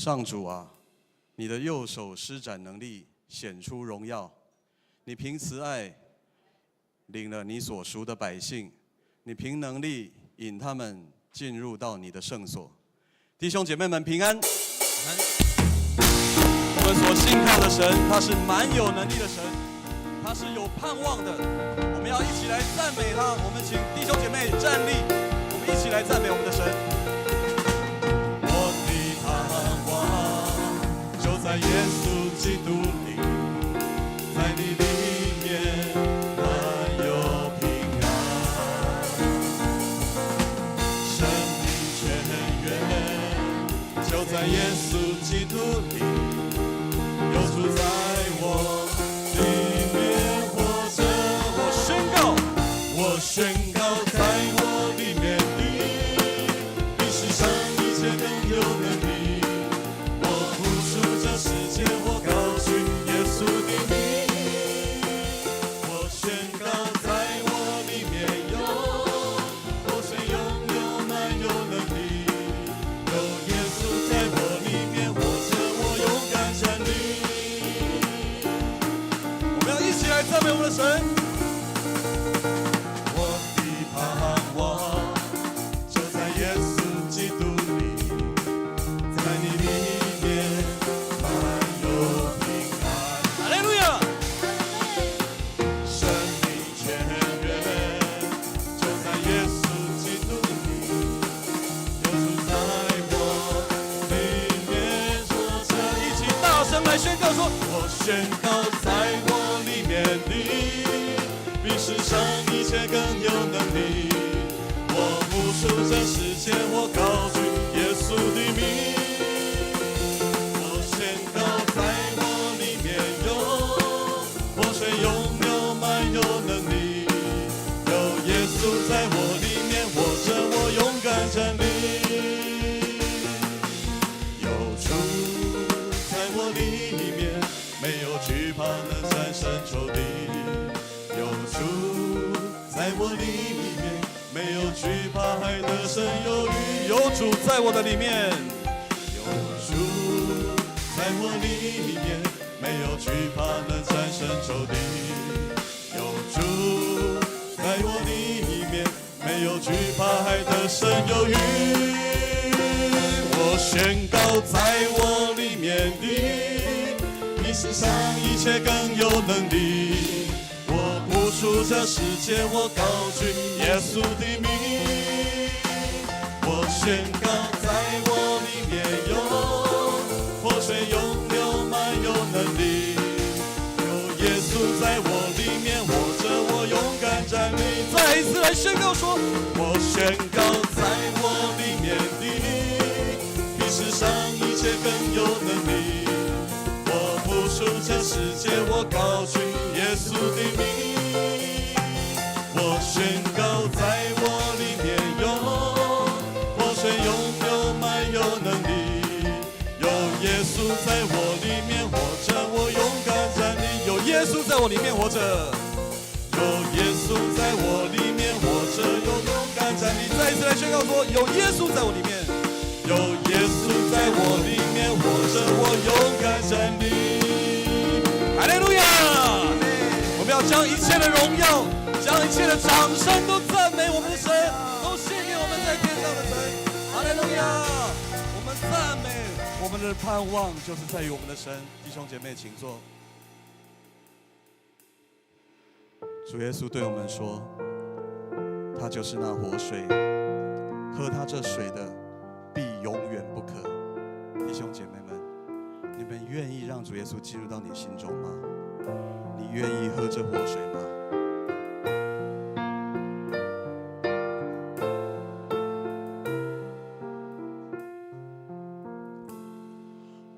上主啊，你的右手施展能力，显出荣耀。你凭慈爱领了你所赎的百姓，你凭能力引他们进入到你的圣所。弟兄姐妹们平安。我们所信靠的神，他是蛮有能力的神，他是有盼望的。我们要一起来赞美他。我们请弟兄姐妹站立，我们一起来赞美我们的神。我的盼望就在耶稣基督里，在你里面满有平安，生命泉源就在耶稣基督里，有主在我里面活着。我宣告在我里面你比世上一切更有能力。我付出这世界，我高举耶稣的名。我宣告在我里面有活水拥有满有能力，有耶稣在我里面活着，我勇敢站立。我们要一起来赞美我们的神。宣告说，我宣告在我里面你比世上一切更有能力。我付出这世界，我高举耶稣的名。我宣告在我里面有活水涌流满有能力，有耶稣在我里面活着，我勇敢站立。没有惧怕能战胜仇敌，有主在我里面，没有惧怕还得胜有余。有主在我的里面，有主在我里面，没有惧怕能战胜仇敌，有主在我里面，没有惧怕还得胜有余。我宣告在我里面的比世上一切更有能力。我付出这世界，我高举耶稣的名。我宣告在我里面有活水涌流满有能力，有耶稣在我里面活着，我勇敢站立。再一次来宣告说，我宣告在我里面的比世上一切更有能力。付出这世界，我高举耶稣的名。我宣告在我里面有活水涌流满有能力，有耶稣在我里面活着，我勇敢站立。有耶稣在我里面活着，有耶稣在我里面活着，有勇敢站立。再一次来宣告说，有耶稣在我里面，有耶稣在我里面活着，我勇敢站立。哈利路亚！我们要将一切的荣耀，将一切的掌声都赞美我们的神，都献给我们在天上的神。哈利路亚！我们赞美，我们的盼望就是在于我们的神。弟兄姐妹，请坐。主耶稣对我们说，他就是那活水，喝他这水的必永远不渴。弟兄姐妹们，你们愿意让主耶稣进入到你心中吗？你愿意喝这活水吗？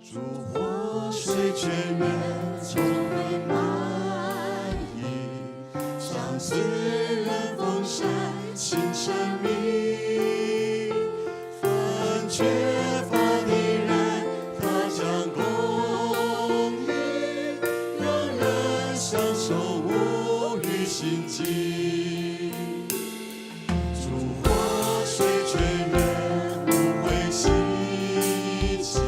主活水泉源从你满溢，像滋润丰盛新生命，凡缺乏的人他将供应，让人享受无余心境。主活水泉源无悔稀奇，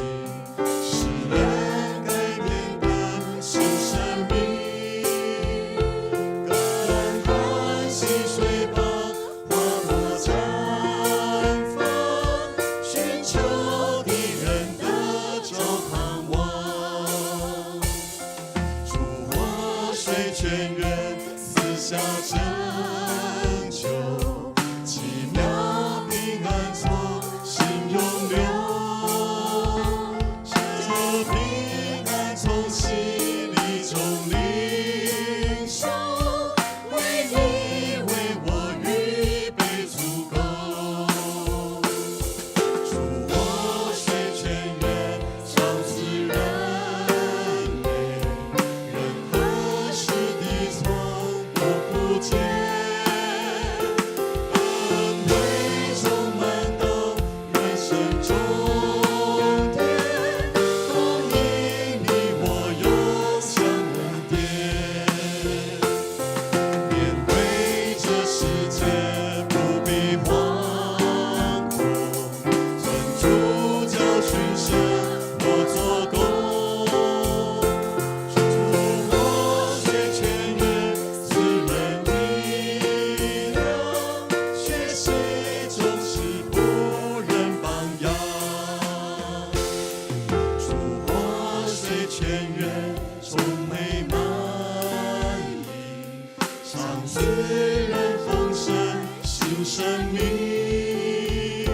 生命。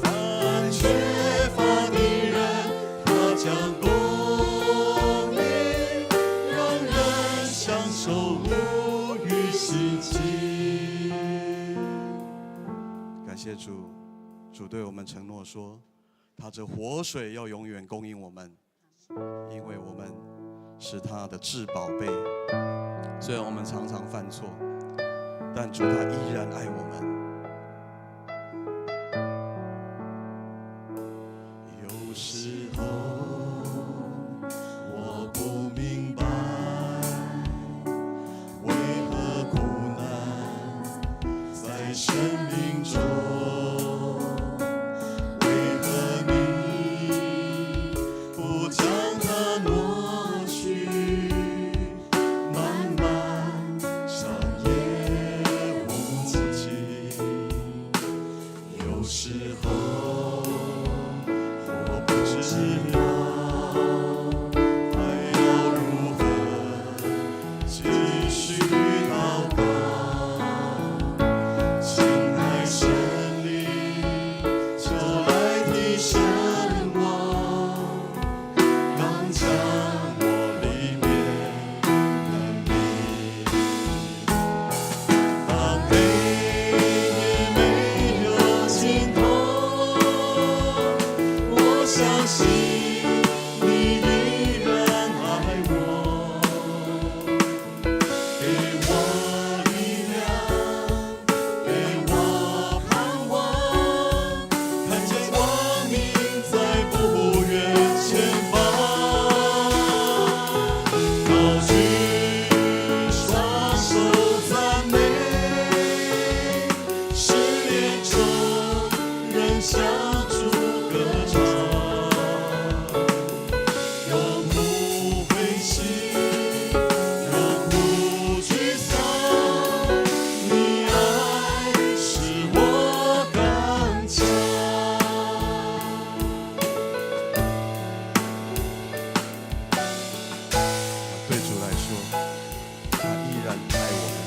凡缺乏的人，他将供应，让人享受无余希冀。感谢主，主对我们承诺说，他这活水要永远供应我们，因为我们是他的至宝贝。虽然我们常常犯错，但主他依然爱我们。有时候我不明白，为何苦难在生命中，为何你不将它挪去，慢慢长夜无尽。有时候我不知道还要如何继续祷告，亲爱神灵就来提升我，刚强我里面能力。当黑夜没有尽头，我相信你依然爱我，给我力量，给我盼望，看见光明在不远前方。高举双手赞美，失恋中仍向主歌唱，永不灰心，永不沮丧，你爱使我刚强。对主来说，他依然爱我们。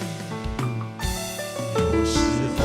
有时候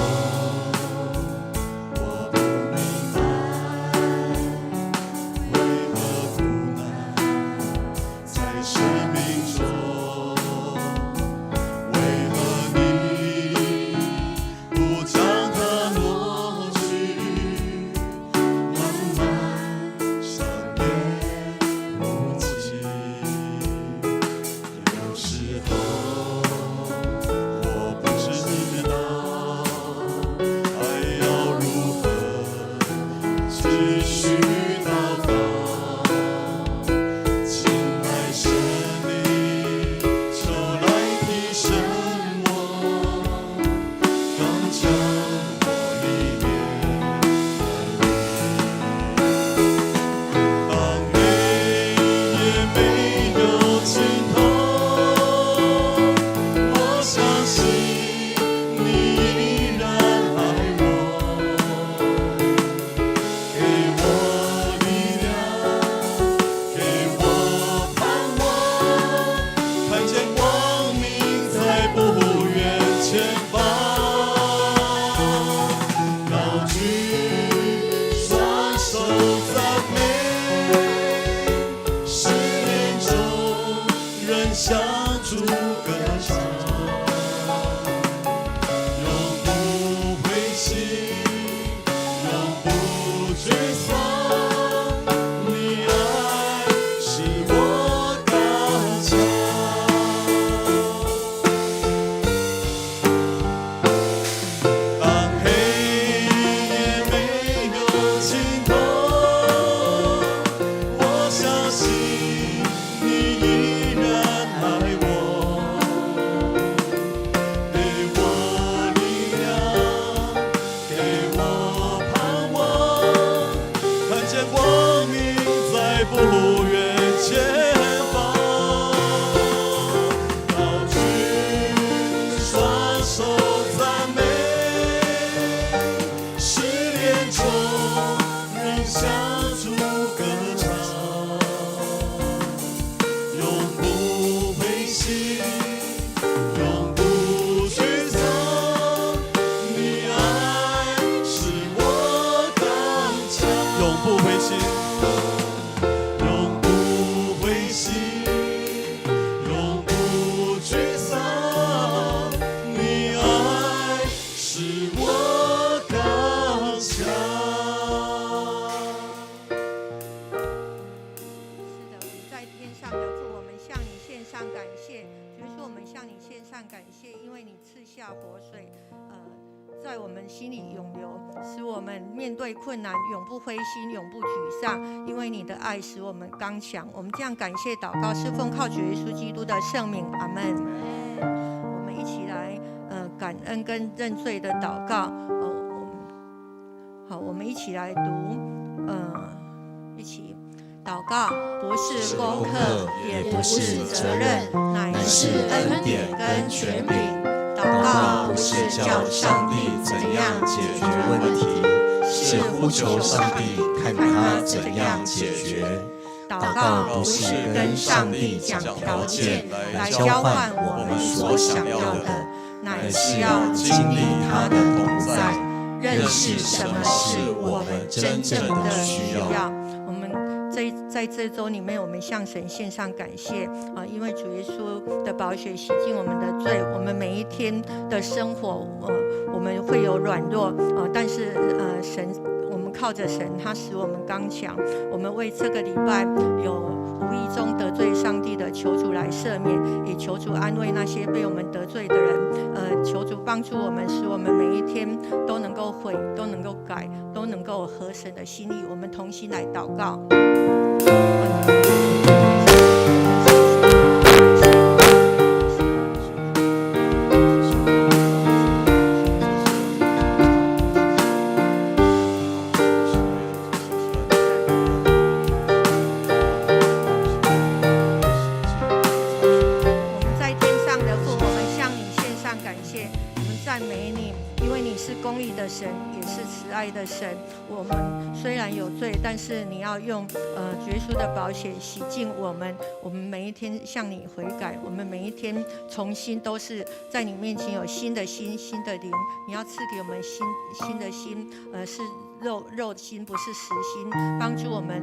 永留，使我们面对困难永不灰心，永不沮丧，因为你的爱使我们刚强。我们这样感谢祷告，是奉靠主耶稣基督的圣名，阿们。我们一起来感恩跟认罪的祷告。好，我们一起来读，一起祷告，不是功课，也不是责任，乃是恩典跟权柄。祷告不是叫上帝怎样解决问题，是呼求上帝看他怎样解决。祷告不是跟上帝讲条件来交换我们所想要的，乃是要经历他的同在，认识什么是我们真正的需要。我们在这周里面，我们向神献上感谢啊，因为主耶稣的宝血洗净我们的罪。我们每一天的生活，我们会有软弱但是神，我们靠着神，他使我们刚强。我们为这个礼拜有无意中得罪上帝的，求主来赦免，也求主安慰那些被我们得罪的人。求主帮助我们，使我们每一天都能够悔，都能够改，都能够合神的心意。我们同心来祷告。公义的神，也是慈爱的神。我们虽然有罪，但是你要用耶稣的宝血洗净我们。我们每一天向你悔改，我们每一天重新都是在你面前有新的心、新的灵。你要赐给我们新的心，是肉心，不是实心，帮助我们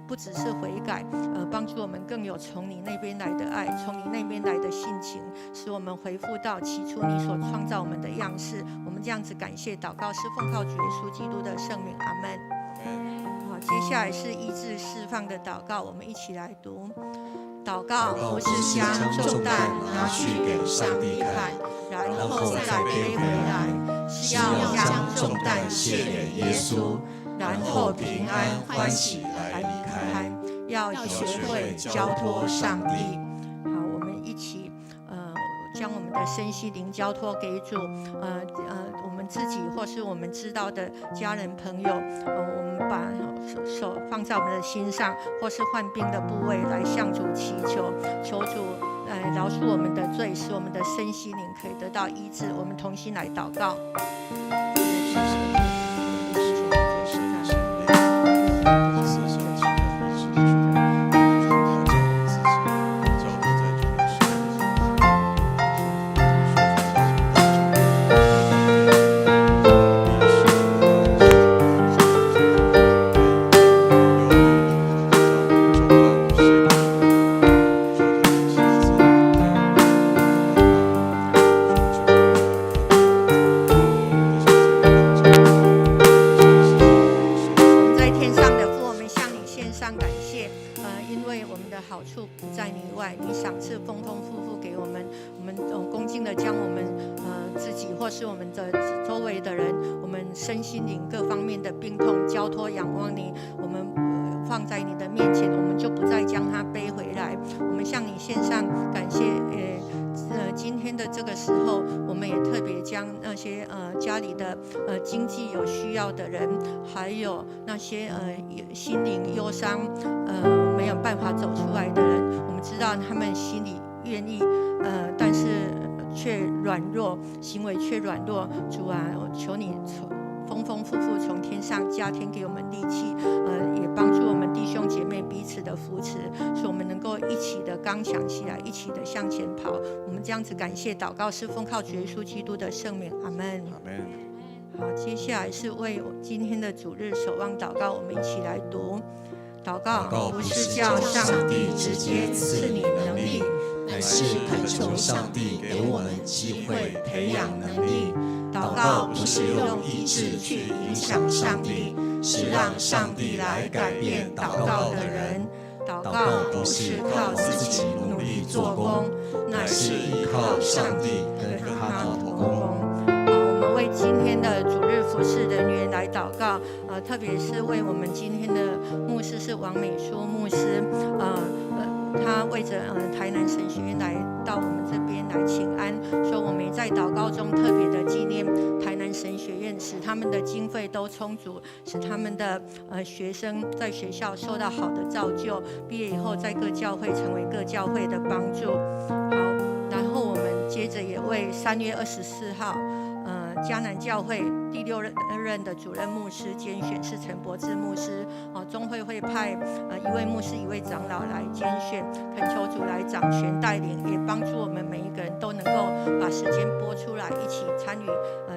不只是悔改，帮助我们更有从你那边来的爱，从你那边来的性情，使我们回复到起初你所创造我们的样式。我们这样子感谢祷告，是奉靠主耶稣基督的圣名，阿们。好，接下来是医治释放的祷告，我们一起来读。祷告不是将重担拿去给上帝看，然后再背回来，是要将重担卸给耶稣，然后平安欢喜来离开，要学会交托上帝。好，我们一起将我们的身心灵交托给主。我们自己或是我们知道的家人朋友，我们把手放在我们的心上，或是患病的部位来向主祈求，求主饶恕我们的罪，使我们的身心灵可以得到医治。我们同心来祷告。身心灵各方面的病痛交托仰望你，我们放在你的面前，我们就不再将它背回来。我们向你献上感谢。今天的这个时候，我们也特别将那些家里的经济有需要的人，还有那些心灵忧伤没有办法走出来的人，我们知道他们心里愿意但是却软弱，行为却软弱。主啊，我求你丰丰富富从天上加添给我们力气，也帮助我们弟兄姐妹彼此的扶持，使我们能够一起的刚强起来，一起的向前跑。我们这样子感谢祷告，是奉靠主耶稣基督的圣名，阿们。阿们。好，接下来是为今天的主日守望祷告，我们一起来读。祷告不是叫上帝直接赐你能力，乃是恳求上帝给我们机会培养能力。祷告不是用意志去影响上帝，是让上帝来改变祷告的人。祷告不是靠自己努力做工，乃是依靠上帝跟他同工。好，我们告，特别是为我们今天的牧师是王美淑牧师，他为着台南神学院来到我们这边来请安，所以我们也在祷告中特别的纪念台南神学院，使他们的经费都充足，使他们的学生在学校受到好的造就，毕业以后在各教会成为各教会的帮助。好，然后我们接着也为3月24号。迦南教会第6任的主任牧师拣选是陈柏志牧师，中会会派1位牧师1位长老来拣选，恳求主来掌权带领，也帮助我们每一个人都能够把时间拨出来，一起参与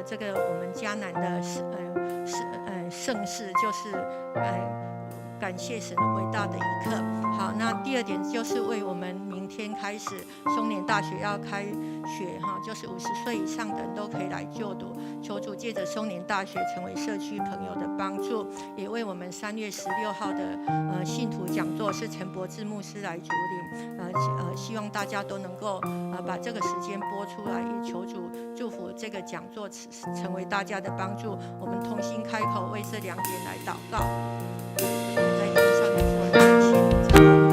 这个我们迦南的盛事，就是感谢神伟大的一刻。好，那第2点就是为我们明天开始松年大学要开学哈，就是50岁以上的人都可以来就读，求主借着松年大学成为社区朋友的帮助，也为我们3月16号的信徒讲座是陈柏志牧师来主领，希望大家都能够把这个时间拨出来，也求主祝福这个讲座成为大家的帮助。我们同心开口为这2点来祷告。在天上的父，感谢你在我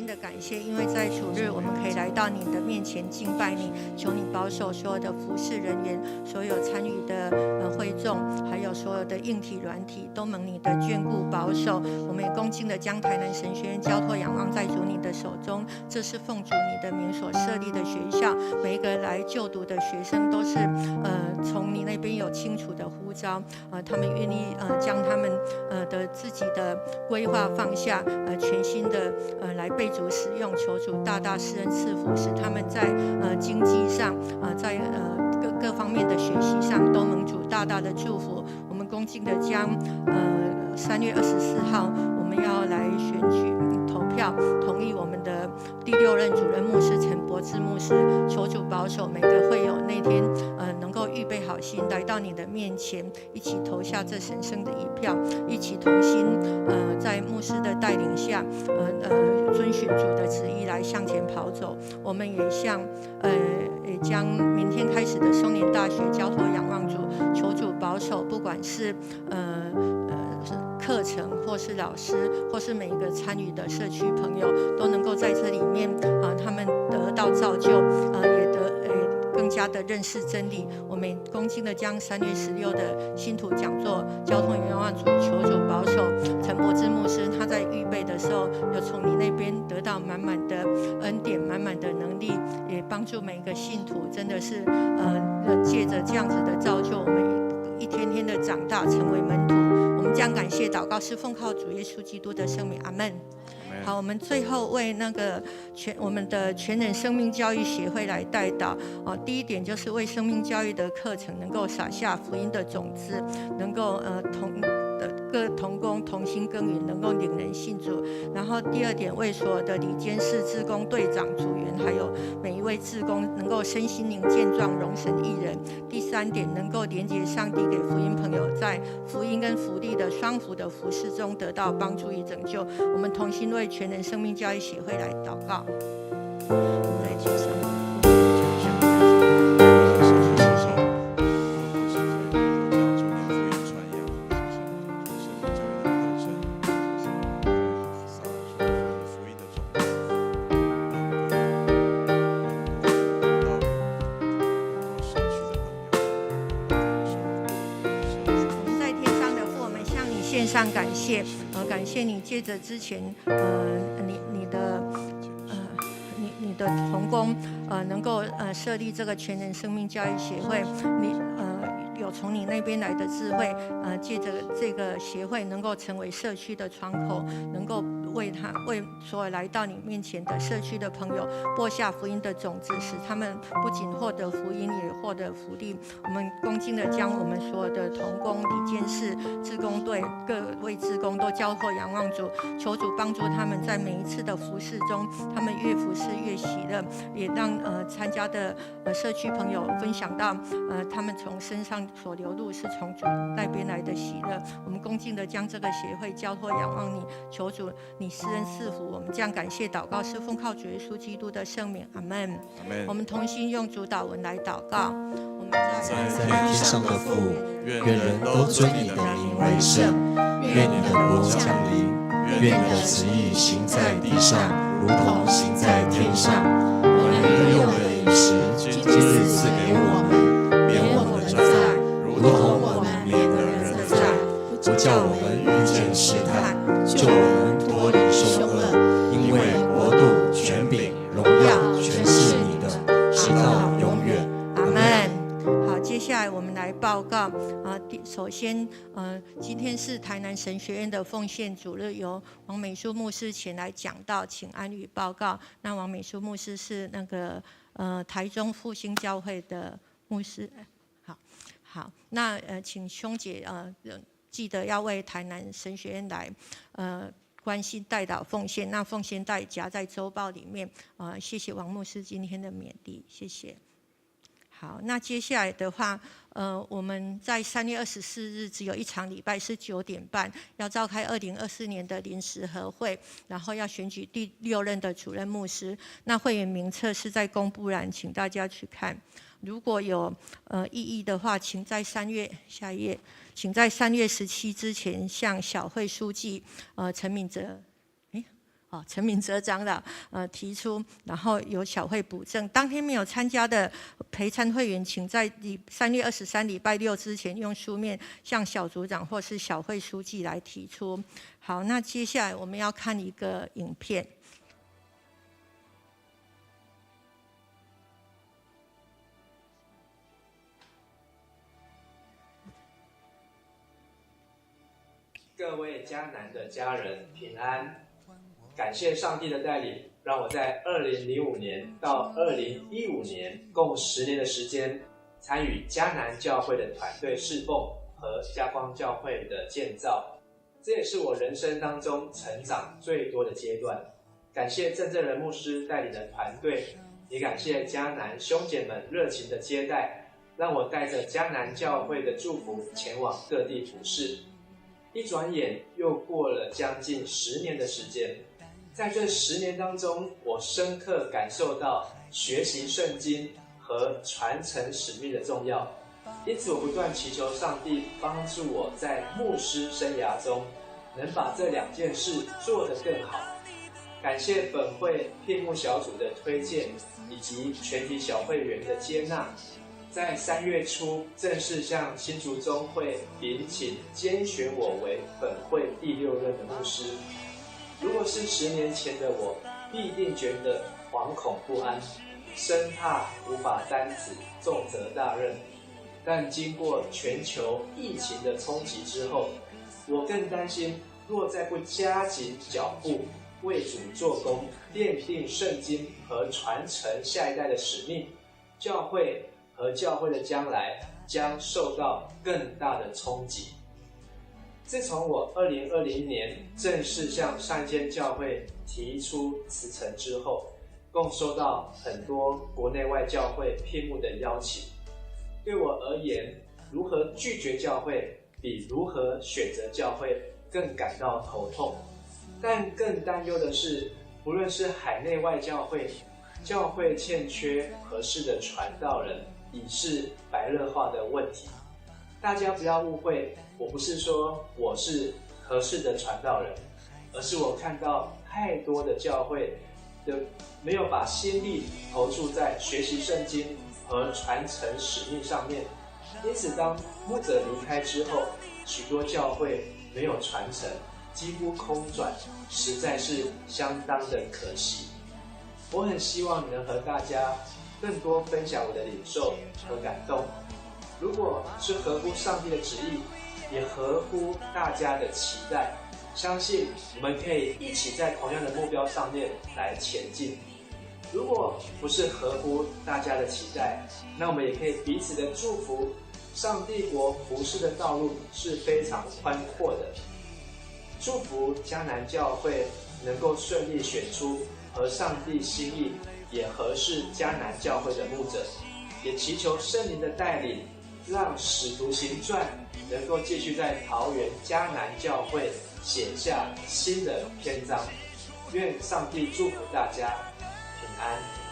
们敬拜你，求你保守所有的服事人员，所有参与的会众，还有所有的硬体软体，都蒙你的眷顾保守。我们也恭敬的将台南神学院交托仰望在主你的手中，这是奉主你的名所设立的学校，每一个来就读的学生都是从你那边有清楚的呼召，他们愿意将他们的自己的规划放下，全心的来被主使用，求主大大施恩赐福，使他们在经济上在各方面的学习上都蒙主大大的祝福。我们恭敬的将3月24号我们要来选举投票，同意我们的第6任主任牧师陈柏志牧师，求主保守每个会友那天能够预备好心来到你的面前，一起投下这神圣的一票，一起同心在牧师的带领下遵循主的旨意来向前跑走。我们也也将明天开始的松年大学交托仰望主，求主保守，不管是课程或是老师或是每一个参与的社区朋友都能够在这里面他们得到造就，也更加的认识真理。我们恭敬的将3月16的信徒讲座交通仰望主，求主保守陈柏志牧师，他在预备的时候有从你那边得到满满的恩典，满满的能力，也帮助每一个信徒，真的是借着这样子的造就，我们一天天的长大成为门徒。我们将感谢祷告是奉靠主耶稣基督的圣名，阿们。好，我们最后为我们的全人生命教育协会来代祷。第一点就是为生命教育的课程能够撒下福音的种子，能够各同工同心耕耘，能够领人信主。然后第2点，为所有的理监事、志工队长、组员，还有每一位志工能够身心灵健壮，荣神益人。第3点，能够连结上帝给福音朋友，在福音跟福利的双福的服事中得到帮助与拯救。我们同心为全人生命教育协会来祷告。来举手。上感谢，感谢你借着之前你的同工能够设立这个全人生命教育协会，你有从你那边来的智慧，借着这个协会能够成为社区的窗口，能够为为所有来到你面前的社区的朋友播下福音的种子，使他们不仅获得福音，也获得福利。我们恭敬的将我们所有的同工、理监事、志工队各位志工都交托仰望主，求主帮助他们在每一次的服事中，他们越服事越喜乐，也让参加的社区朋友分享到他们从身上所流露是从主那边来的喜乐。我们恭敬的将这个协会交托仰望你，求主你施恩赐福。我们这样感谢祷告是奉靠主耶稣基督的圣名，阿们。我们同心用主祷文来祷告。我们在天上的父，愿人都尊你的名为圣，愿你的国降临，愿你的旨意行在地上，如同行在天上。我们日用的饮食，今日赐给我们，免我们的债，如同我们免了人的债，不叫我们遇见试探，救我们脱离凶恶。因为国度、权柄、荣耀，全是你的，直到永远。阿们。好，接下来我们来报告首先今天是台南神学院的奉献主日，由王美淑牧师前来讲道，请安宇报告。那王美淑牧师是那个台中复兴教会的牧师。好，那请兄姐记得要为台南神学院来关心代祷奉献，那奉献袋夹在周报里面。谢谢王牧师今天的勉励，谢谢。好，那接下来的话，我们在3月24日只有一场礼拜是9点半，要召开2024年的临时合会，然后要选举第6任的主任牧师。那会员名册是在公布栏，请大家去看。如果有异议的话，请在下一页，请在3月17之前向小会书记陈敏哲长老提出，然后由小会补正。当天没有参加的陪参会员，请在3月23礼拜6之前用书面向小组长或是小会书记来提出。好，那接下来我们要看一个影片。各位迦南的家人平安，感谢上帝的带领，让我在2005年到2015年共10年的时间，参与迦南教会的团队侍奉和家光教会的建造，这也是我人生当中成长最多的阶段。感谢郑正仁牧师带领的团队，也感谢迦南兄姐们热情的接待，让我带着迦南教会的祝福前往各地服事。一转眼又过了将近10年的时间，在这10年当中，我深刻感受到学习圣经和传承使命的重要，因此我不断祈求上帝帮助我在牧师生涯中能把这2件事做得更好。感谢本会聘牧小组的推荐以及全体小会员的接纳，在3月初正式向新竹中会禀请拣选我为本会第6任的牧师。如果是10年前的我，必定觉得惶恐不安，深怕无法担此重责大任。但经过全球疫情的冲击之后，我更担心，若再不加紧脚步，为主做工，奠定圣经和传承下一代的使命，教会和教会的将来将受到更大的冲击。自从我2020年正式向上间教会提出辞呈之后，共收到很多国内外教会聘牧的邀请。对我而言，如何拒绝教会比如何选择教会更感到头痛。但更担忧的是，不论是海内外教会，教会欠缺合适的传道人，已是白热化的问题。大家不要误会，我不是说我是合适的传道人，而是我看到太多的教会没有把心力投注在学习圣经和传承使命上面，因此当牧者离开之后，许多教会没有传承，几乎空转，实在是相当的可惜。我很希望能和大家更多分享我的领受和感动。如果是合乎上帝的旨意，也合乎大家的期待，相信我们可以一起在同样的目标上面来前进。如果不是合乎大家的期待，那我们也可以彼此的祝福。上帝国服事的道路是非常宽阔的，祝福迦南教会能够顺利选出合上帝心意也合适迦南教会的牧者，也祈求圣灵的带领，让使徒行传能够继续在桃园迦南教会写下新的篇章。愿上帝祝福大家平安。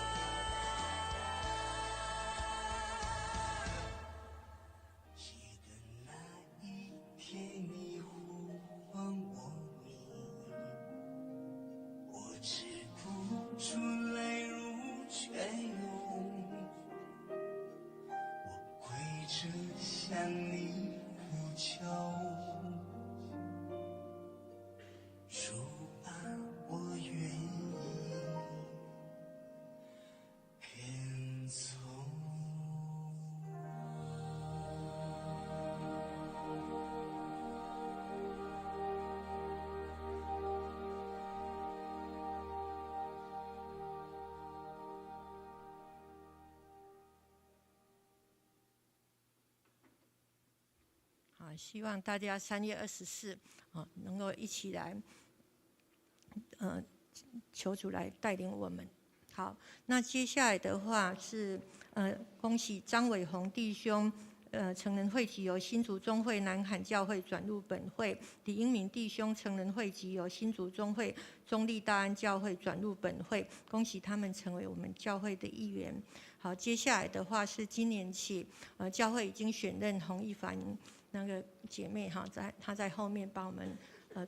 希望大家3月24能够一起来，求主来带领我们。好，那接下来的话是恭喜张伟宏弟兄，成人会籍由新竹中会南崁教会转入本会；李英明弟兄成人会籍由新竹中会中立大安教会转入本会，恭喜他们成为我们教会的一员。好，接下来的话是今年起，教会已经选任洪一凡那个姐妹哈，她在后面帮我们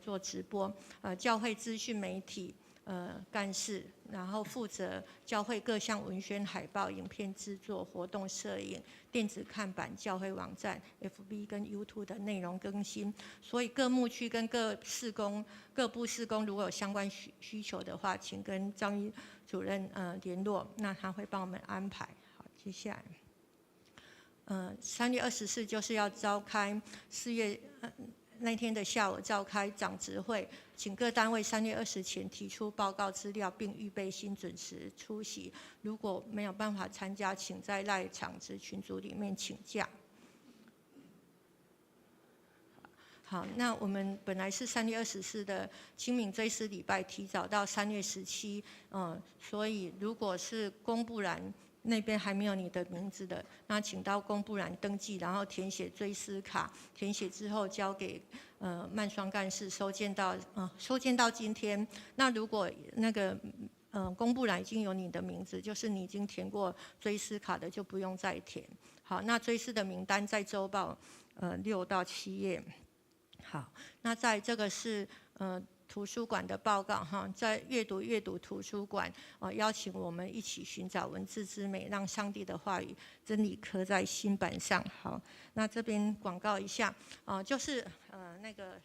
做直播，教会资讯媒体干事，然后负责教会各项文宣、海报、影片制作、活动摄影、电子看板、教会网站、FB 跟 YouTube 的内容更新。所以各牧区跟各部事工如果有相关需求的话，请跟张一主任联络，那他会帮我们安排。好，接下来。3月24就是要召开4月那天的下午召开长执会，请各单位3月20前提出报告资料，并预备心准时出席。如果没有办法参加，请在赖场子群组里面请假。好，那我们本来是3月24的清明追思礼拜，提早到3月17，所以如果是公布栏那边还没有你的名字的，那请到公布栏登记，然后填写追思卡，填写之后交给曼双干事收件到今天。那如果那个公布栏已经有你的名字，就是你已经填过追思卡的，就不用再填。好，那追思的名单在周报6到7页。好，那在这个是图书馆的报告哈，在阅读图书馆邀请我们一起寻找文字之美，让上帝的话语真理刻在心板上。好，那这边广告一下就是那个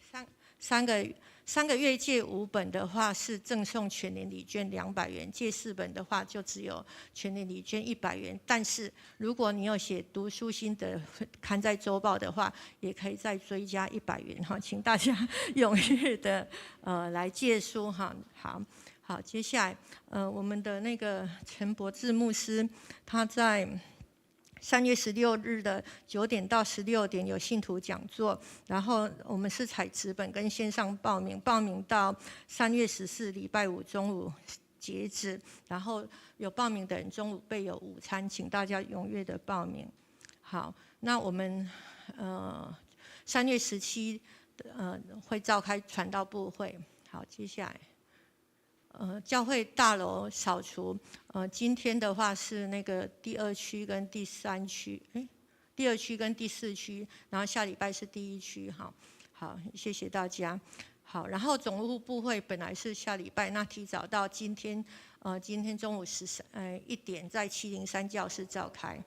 三个月借5本的话是赠送全年礼券200元，借4本的话就只有全年礼券100元。但是如果你有写读书心得刊在周报的话，也可以再追加100元哈，请大家踊跃的来借书哈。好，接下来我们的那个陈柏志牧师，他在3月16日的9点到16点有信徒讲座，然后我们是采纸本跟线上报名到3月14礼拜5中午截止，然后有报名的人中午备有午餐，请大家踊跃的报名。好，那我们3月17会召开传道部会。好，接下来。教会大楼扫除，今天的话是那个第2区跟第3区，第2区跟第4区，然后下礼拜是第1区，好，谢谢大家。好，然后总务部会本来是下礼拜，那提早到今天中午1点在703教室召开。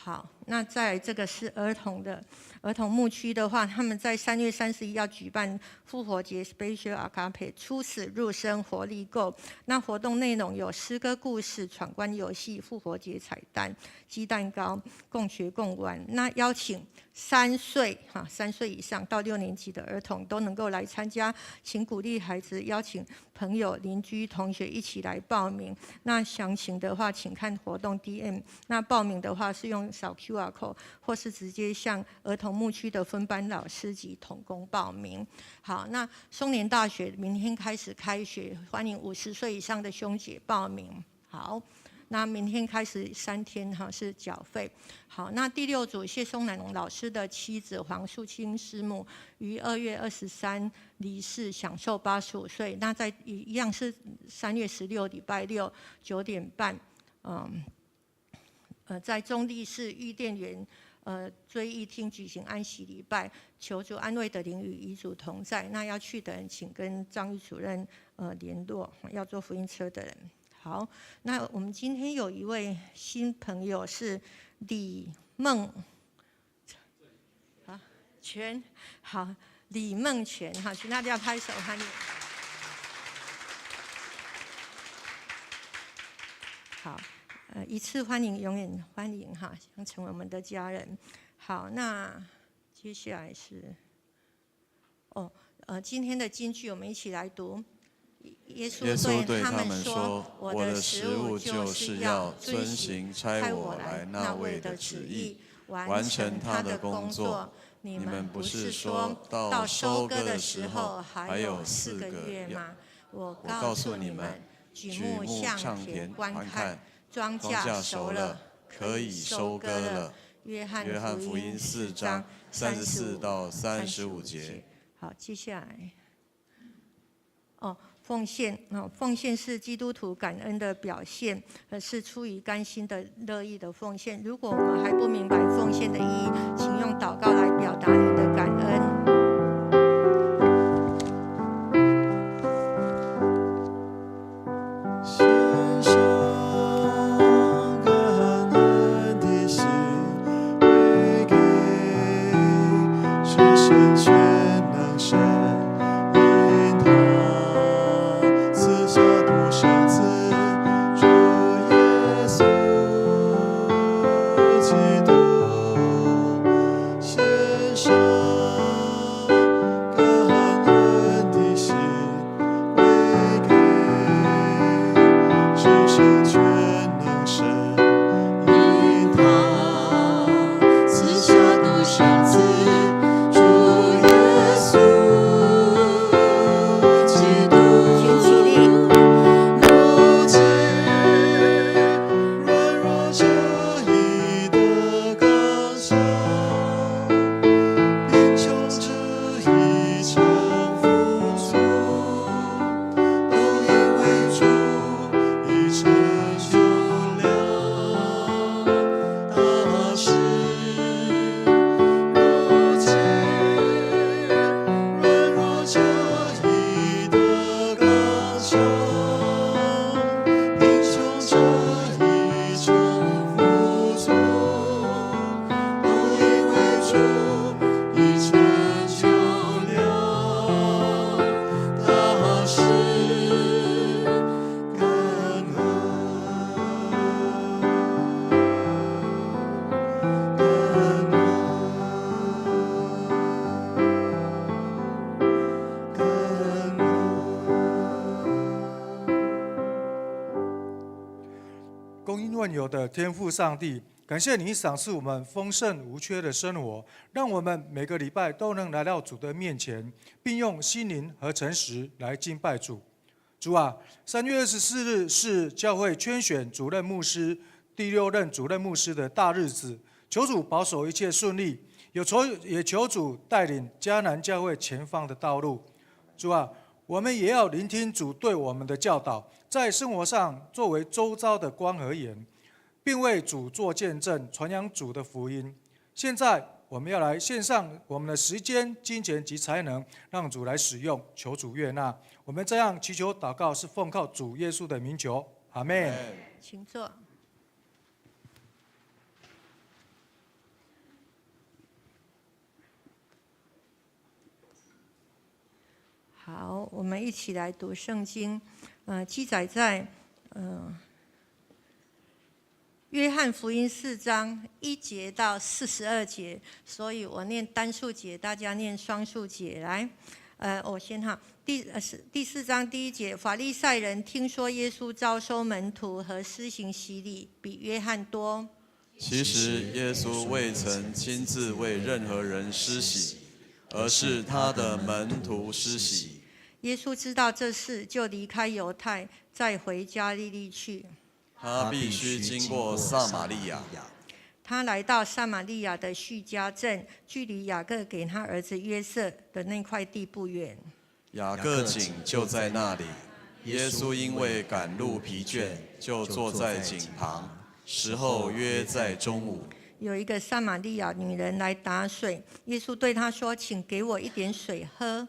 好，那在这个是儿童牧区的话，他们在3月31要举办复活节 Special Agape 出死入生活力购。那活动内容有诗歌故事、闯关游戏、复活节彩蛋、鸡蛋糕，共学共玩。那邀请3岁以上到6年级的儿童都能够来参加，请鼓励孩子邀请朋友、邻居、同学一起来报名。那详情的话，请看活动 DM。那报名的话是用扫 QR code， 或是直接向儿童牧区的分班老师及同工报名。好，那松年大学明天开始开学，欢迎50岁以上的兄姐报名。好。那明天开始3天是缴费。好，那第6组谢松南老师的妻子黄素清师母于2月23离世，享寿85岁。那在一样是3月16礼拜六9点半，在中坜市御殿园追忆厅举行安息礼拜，求主安慰的灵与遗嘱同在。那要去的人，请跟张玉主任联络，要坐福音车的人。好，那我们今天有一位新朋友是李梦全，好，李梦全，好，请大家拍手欢迎。好，一次欢迎，永远欢迎哈，想成为我们的家人。好，那接下来是，今天的金句我们一起来读。耶稣对他们说：“我的食物就是要遵行差我来那位的旨意，完成他的工作。你们不是说到收割的时候还有4个月吗？我告诉你们，举目向田观看，庄稼熟了，可以收割了。”约翰福音4章34到35节。好，接下来。奉献是基督徒感恩的表现，是出于甘心的乐意的奉献。如果我们还不明白奉献的意义，请用祷告来表达你的感恩。万有的天父上帝，感谢你赏赐我们丰盛无缺的生活，让我们每个礼拜都能来到主的面前，并用心灵和诚实来敬拜主。主啊，3月24日是教会圈选主任牧师第6任主任牧师的大日子，求主保守一切顺利，也求主带领迦南教会前方的道路。主啊，我们也要聆听主对我们的教导，在生活上作为周遭的光和盐，并为主做见证，传扬主的福音。现在我们要来献上我们的时间、金钱及才能，让主来使用，求主悦纳。我们这样祈求祷告，是奉靠主耶稣的名求，阿们。请坐。好，我们一起来读圣经，记载在约翰福音4章1节到42节，所以我念单数节，大家念双数节。来，我先哈，第4章第1节，法利赛人听说耶稣招收门徒和施行洗礼，比约翰多。其实耶稣未曾亲自为任何人施洗，而是他的门徒施洗。耶稣知道这事，就离开犹太，再回加利利去。他必须经过撒玛利亚。他来到撒玛利亚的叙加镇，距离雅各给他儿子约瑟的那块地不远。雅各井就在那里。耶稣因为赶路疲倦，就坐在井旁。时候约在中午。有一个撒玛利亚女人来打水，耶稣对她说：“请给我一点水喝。”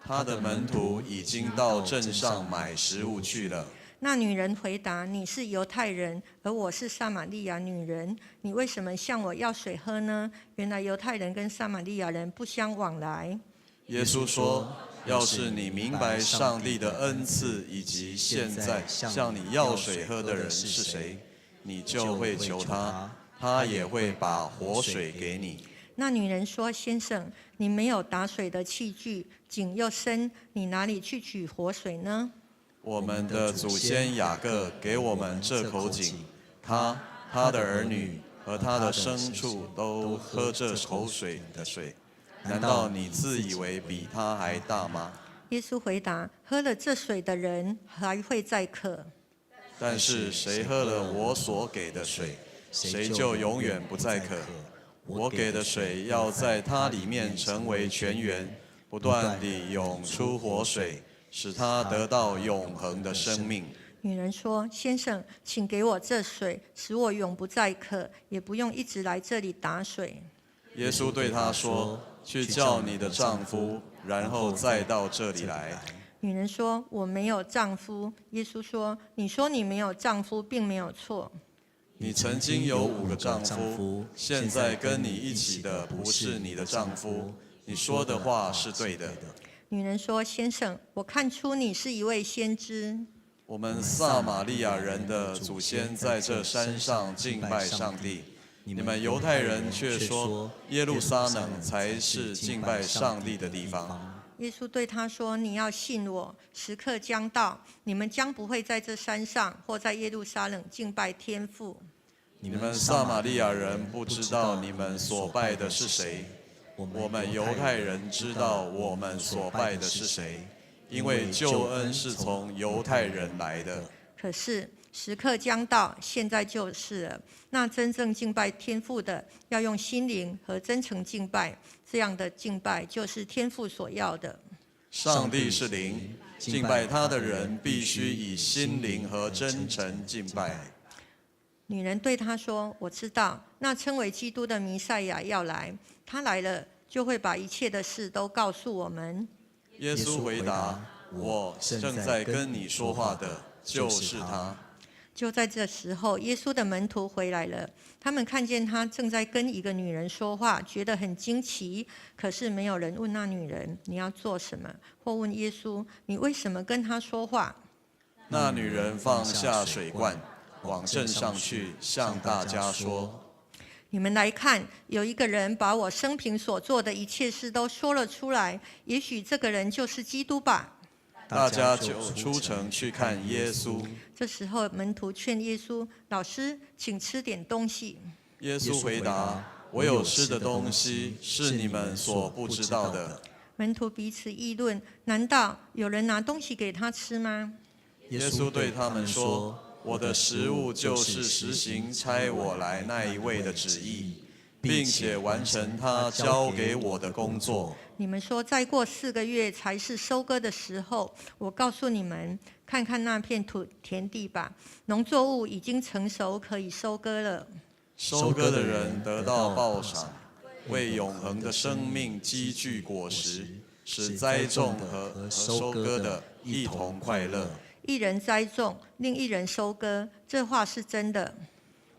他的门徒已经到镇上买食物去了。那女人回答：“你是犹太人，而我是撒玛利亚女人，你为什么向我要水喝呢？原来犹太人跟撒玛利亚人不相往来。”耶稣说：“要是你明白上帝的恩赐以及现在向你要水喝的人是谁，你就会求他，他也会把活水给你。”那女人说：“先生，你没有打水的器具，井又深，你哪里去取活水呢？”我们的祖先雅各给我们这口井，他的儿女和他的牲畜都喝这口水的水。难道你自以为比他还大吗？耶稣回答：“喝了这水的人还会再渴，但是谁喝了我所给的水，谁就永远不再渴。我给的水要在它里面成为泉源，不断地涌出活水，使他得到永恒的生命。”女人说：“先生，请给我这水，使我永不再渴，也不用一直来这里打水。”耶稣对她说：“去叫你的丈夫，然后再到这里来。”女人说：“我没有丈夫。”耶稣说：“你说你没有丈夫，并没有错。你曾经有5个丈夫，现在跟你一起的不是你的丈夫，你说的话是对的。”女人说：“先生，我看出你是一位先知。我们撒玛利亚人的祖先在这山上敬拜上帝，你们犹太人却说耶路撒冷才是敬拜上帝的地方。”耶稣对他说：“你要信我，时刻将到，你们将不会在这山上或在耶路撒冷敬拜天父。你们撒玛利亚人不知道你们所拜的是谁，我们犹太人知道我们所拜的是谁，因为救恩是从犹太人来的。可是时刻将到，现在就是了。那真正敬拜天父的，要用心灵和真诚敬拜，这样的敬拜就是天父所要的。上帝是灵，敬拜他的人必须以心灵和真诚敬拜。”女人对他说：“我知道，那称为基督的弥赛亚要来，他来了，就会把一切的事都告诉我们。”耶稣回答：“我正在跟你说话的就是他。”就在这时候，耶稣的门徒回来了，他们看见他正在跟一个女人说话，觉得很惊奇。可是没有人问那女人：“你要做什么？”或问耶稣：“你为什么跟他说话？”那女人放下水罐，往镇上去，向大家说：“你们来看，有一个人把我生平所做的一切事都说了出来，也许这个人就是基督吧。”大家就出城去看耶稣。这时候门徒劝耶稣：“老师，请吃点东西。”耶稣回答：“我有吃的东西是你们所不知道的。”门徒彼此议论：“难道有人拿东西给他吃吗？”耶稣对他们说：“我的食物就是实行差我来那一位的旨意，并且完成他交给我的工作。你们说再过4个月才是收割的时候，我告诉你们，看看那片田地吧，农作物已经成熟，可以收割了。收割的人得到报赏，为永恒的生命积聚果实，使栽种和收割的一同快乐。一人栽种，另一人收割，这话是真的。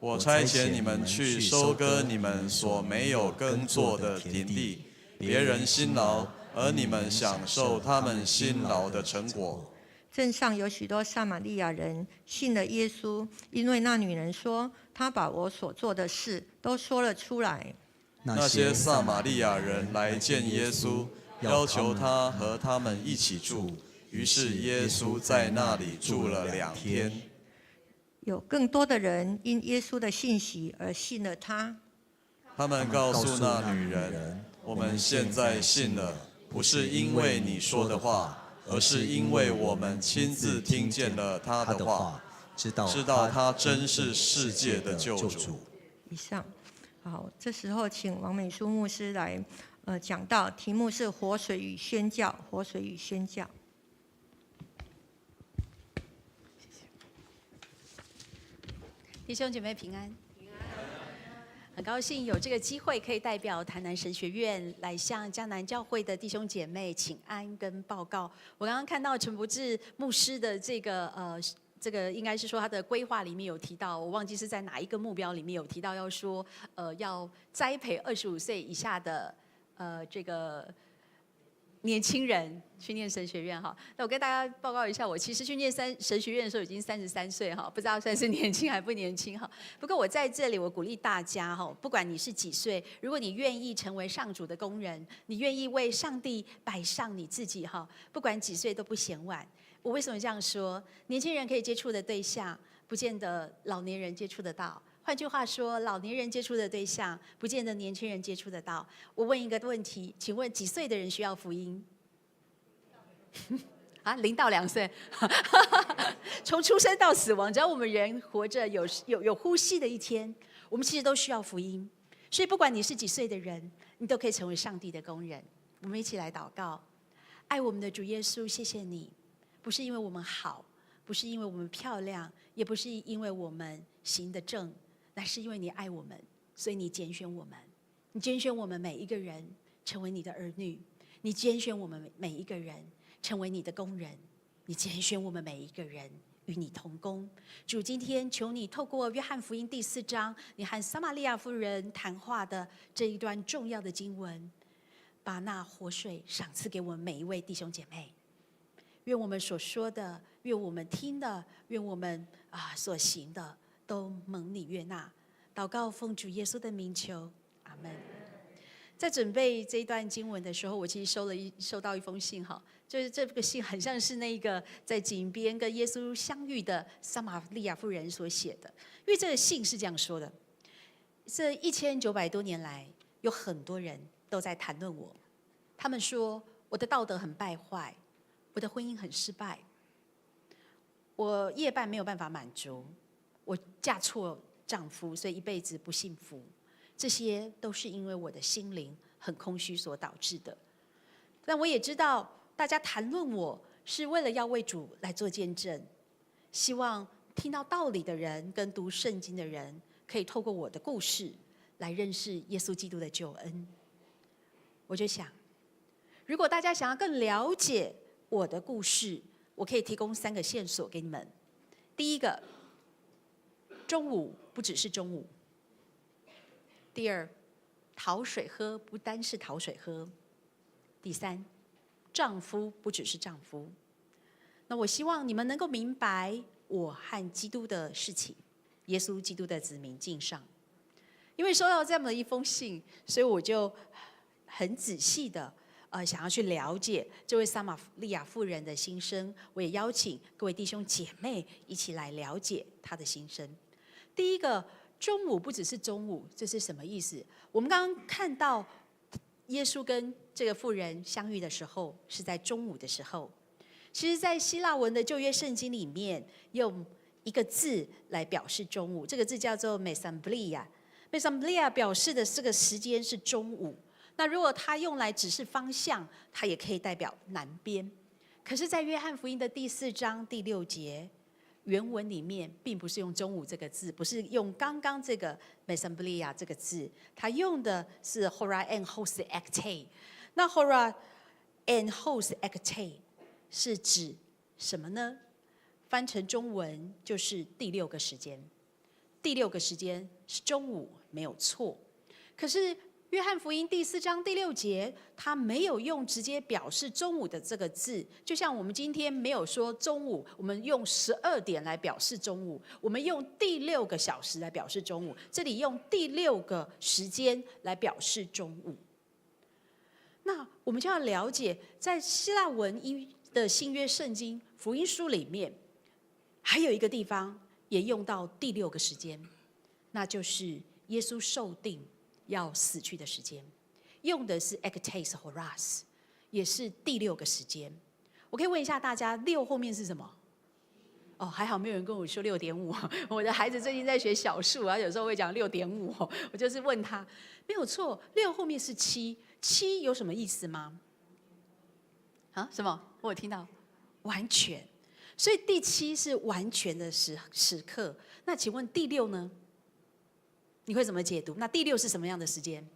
我差遣你们去收割你们所没有耕作的田地，别人辛劳，而你们享受他们辛劳的成果。镇上有许多撒玛利亚人信了耶稣，因为那女人说，她把我所做的事都说了出来。那些撒玛利亚人来见耶稣，要求他和他们一起住，于是耶稣在那里住了2天。有更多的人因耶稣的信息而信了他。他们告诉那女人，我们现在信了，不是因为你说的话，而是因为我们亲自听见了他的话，知道他真是世界的救主。以上。好，这时候请王美淑牧师来讲道，题目是活水与宣教，活水与宣教。弟兄姐妹平安，很高兴有这个机会可以代表台南神学院来向江南教会的弟兄姐妹请安跟报告。我刚刚看到陈博志牧师的这个应该是说他的规划里面有提到，我忘记是在哪一个目标里面有提到，要说要栽培25岁以下的这个年轻人去念神学院哈。那我跟大家报告一下，我其实去念神学院的时候已经33岁哈，不知道算是年轻还不年轻哈。不过我在这里，我鼓励大家哈，不管你是几岁，如果你愿意成为上主的工人，你愿意为上帝摆上你自己哈，不管几岁都不嫌晚。我为什么这样说？年轻人可以接触的对象，不见得老年人接触得到。换句话说，老年人接触的对象，不见得年轻人接触得到。我问一个问题，请问几岁的人需要福音？啊，0到2岁，从出生到死亡，只要我们人活着有呼吸的一天，我们其实都需要福音。所以不管你是几岁的人，你都可以成为上帝的工人。我们一起来祷告，爱我们的主耶稣，谢谢你。不是因为我们好，不是因为我们漂亮，也不是因为我们行得正，乃是因为你爱我们，所以你拣选我们，你拣选我们每一个人成为你的儿女，你拣选我们每一个人成为你的工人，你拣选我们每一个人与你同工。主，今天求你透过约翰福音第4章，你和撒玛利亚妇人谈话的这一段重要的经文，把那活水赏赐给我们每一位弟兄姐妹。愿我们所说的，愿我们听的，愿我们所行的，都蒙你悦纳。祷告奉主耶稣的名求，阿门。在准备这一段经文的时候，我其实收到一封信哈，就是这个信很像是那个在井边跟耶稣相遇的撒玛利亚妇人所写的。因为这个信是这样说的：这1900多年来，有很多人都在谈论我，他们说我的道德很败坏。我的婚姻很失败，我夜半没有办法满足，我嫁错丈夫，所以一辈子不幸福。这些都是因为我的心灵很空虚所导致的。但我也知道，大家谈论我是为了要为主来做见证，希望听到道理的人跟读圣经的人，可以透过我的故事来认识耶稣基督的救恩。我就想，如果大家想要更了解我的故事，我可以提供3个线索给你们。第一个，中午不只是中午；第二，讨水喝不单是讨水喝；第三，丈夫不只是丈夫。那我希望你们能够明白我和基督的事情，耶稣基督的子民敬上。因为收到这样的一封信，所以我就很仔细的想要去了解这位撒玛利亚妇人的心声，我也邀请各位弟兄姐妹一起来了解她的心声。第一个，中午不只是中午，这是什么意思？我们刚刚看到耶稣跟这个妇人相遇的时候，是在中午的时候。其实，在希腊文的旧约圣经里面，用一个字来表示中午，这个字叫做 Mesamblia。Mesamblia 表示的这个时间是中午。那如果它用来指示方向，它也可以代表南边。可是，在约翰福音的第4章第6节，原文里面并不是用中午这个字，不是用刚刚这个 Mesamblia 这个字，它用的是 Hora en hos ekte。那 Hora en hos ekte 是指什么呢？翻成中文就是第6个时间。第6个时间是中午，没有错。可是约翰福音第4章第6节，他没有用直接表示中午的这个字，就像我们今天没有说中午，我们用12点来表示中午，我们用第6个小时来表示中午，这里用第6个时间来表示中午。那我们就要了解，在希腊文的新约圣经福音书里面，还有一个地方也用到第6个时间，那就是耶稣受定要死去的时间，用的是 ektes horas， 也是第6个时间。我可以问一下大家，6后面是什么？哦，还好没有人跟我说6.5。我的孩子最近在学小数啊，有时候会讲6.5。我就是问他，没有错，6后面是7，7有什么意思吗？啊，什么？我有听到，完全。所以第7是完全的时刻。那请问第6呢？你会怎么解读？那第6是什么样的时间？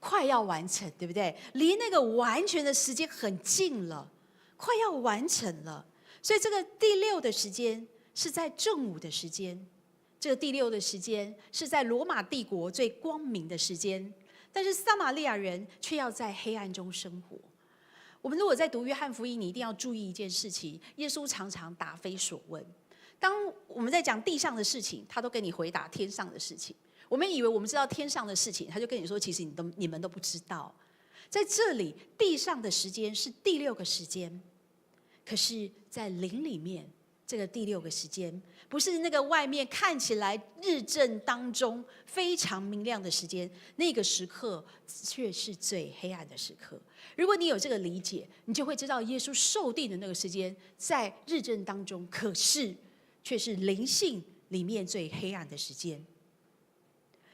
快要完成，对不对？离那个完全的时间很近了，快要完成了。所以这个第6的时间是在正午的时间，这个第6的时间是在罗马帝国最光明的时间，但是撒玛利亚人却要在黑暗中生活。我们如果在读约翰福音，你一定要注意一件事情：耶稣常常答非所问。当我们在讲地上的事情，他都跟你回答天上的事情。我们以为我们知道天上的事情，他就跟你说，其实你们都不知道。在这里，地上的时间是第6个时间，可是在灵里面，这个第6个时间不是那个外面看起来日正当中非常明亮的时间，那个时刻却是最黑暗的时刻。如果你有这个理解，你就会知道耶稣受定的那个时间在日正当中，可是却是灵性里面最黑暗的时间。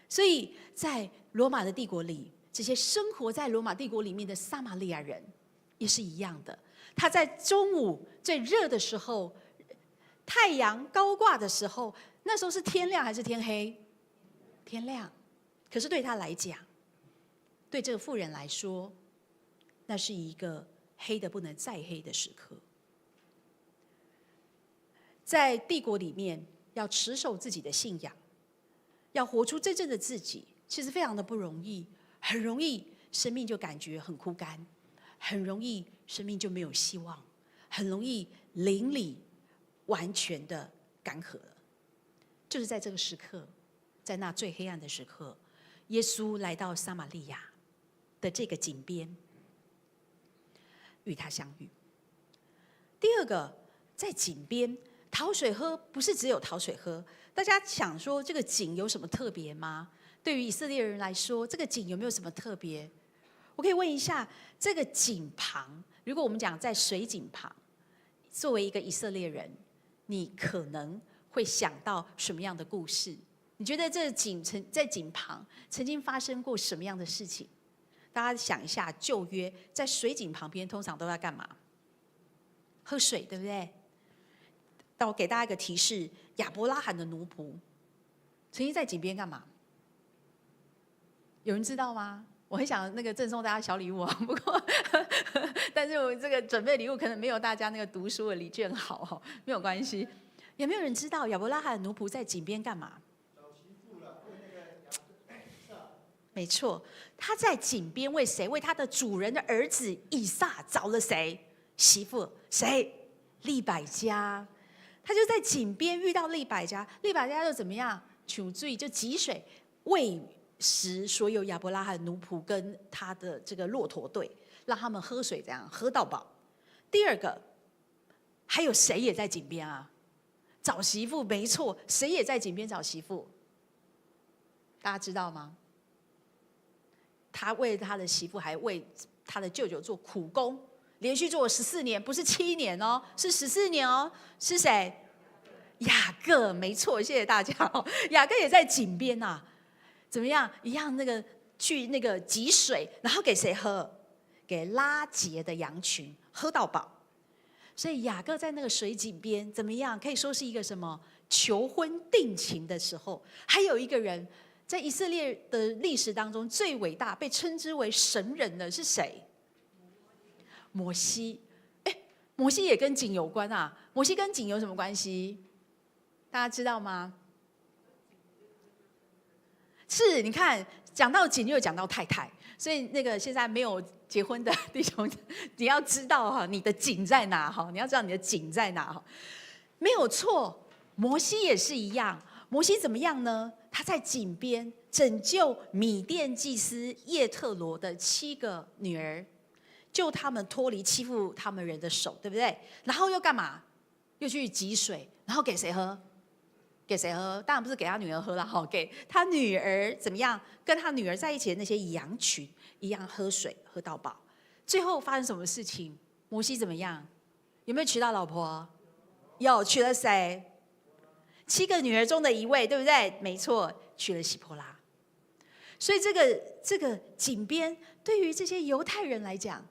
所以在罗马的帝国里，这些生活在罗马帝国里面的撒玛利亚人也是一样的。他在中午最热的时候，太阳高挂的时候，那时候是天亮还是天黑？天亮。可是对他来讲，对这个妇人来说，那是一个黑的不能再黑的时刻。在帝国里面，要持守自己的信仰，要活出真正的自己，其实非常的不容易，很容易生命就感觉很枯干，很容易生命就没有希望，很容易灵里完全的干涸了。就是在这个时刻，在那最黑暗的时刻，耶稣来到撒玛利亚的这个井边，与他相遇。第二个，在井边讨水喝，不是只有讨水喝。大家想说这个井有什么特别吗？对于以色列人来说，这个井有没有什么特别？我可以问一下，这个井旁，如果我们讲在水井旁，作为一个以色列人，你可能会想到什么样的故事？你觉得这井在井旁曾经发生过什么样的事情？大家想一下，旧约在水井旁边通常都在干嘛？喝水，对不对？但我给大家一个提示，亚伯拉罕的奴仆曾经在井边干嘛？有人知道吗？我很想那个赠送大家小礼物，不过但是我这个准备礼物可能没有大家那个读书的礼券好，没有关系。有没有人知道亚伯拉罕的奴仆在井边干嘛？找媳妇了，为那个没错，他在井边为谁？为他的主人的儿子以撒找了谁？媳妇？谁？利百加。他就在井边遇到利百加，利百加就怎么样？求罪，就汲水喂食所有亚伯拉罕奴仆跟他的这个骆驼队，让他们喝水，这样喝到饱。第二个，还有谁也在井边啊？找媳妇，没错，谁也在井边找媳妇？大家知道吗？他为他的媳妇，还为他的舅舅做苦工，连续做了14年，不是7年哦，是14年哦。是谁？雅各，没错，谢谢大家哦。雅各也在井边啊，怎么样？一样那个去那个汲水，然后给谁喝？给拉结的羊群喝到饱。所以雅各在那个水井边怎么样？可以说是一个什么求婚定情的时候。还有一个人在以色列的历史当中最伟大，被称之为神人的是谁？摩西。摩西也跟井有关啊。摩西跟井有什么关系？大家知道吗？是，你看讲到井又讲到太太，所以那个现在没有结婚的弟兄，你要知道哈，你的井在哪哈？你要知道你的井在哪哈？没有错，摩西也是一样。摩西怎么样呢？他在井边拯救米甸祭司叶特罗的7个女儿，救他们脱离欺负他们人的手，对不对？然后又干嘛？又去汲水，然后给谁喝？给谁喝？当然不是给他女儿喝了哈，给他女儿怎么样？跟他女儿在一起的那些羊群一样喝水，喝到饱。最后发生什么事情？摩西怎么样？有没有娶到老婆？有，娶了谁？7个女儿中的一位，对不对？没错，娶了希波拉。所以这个井边，对于这些犹太人来讲，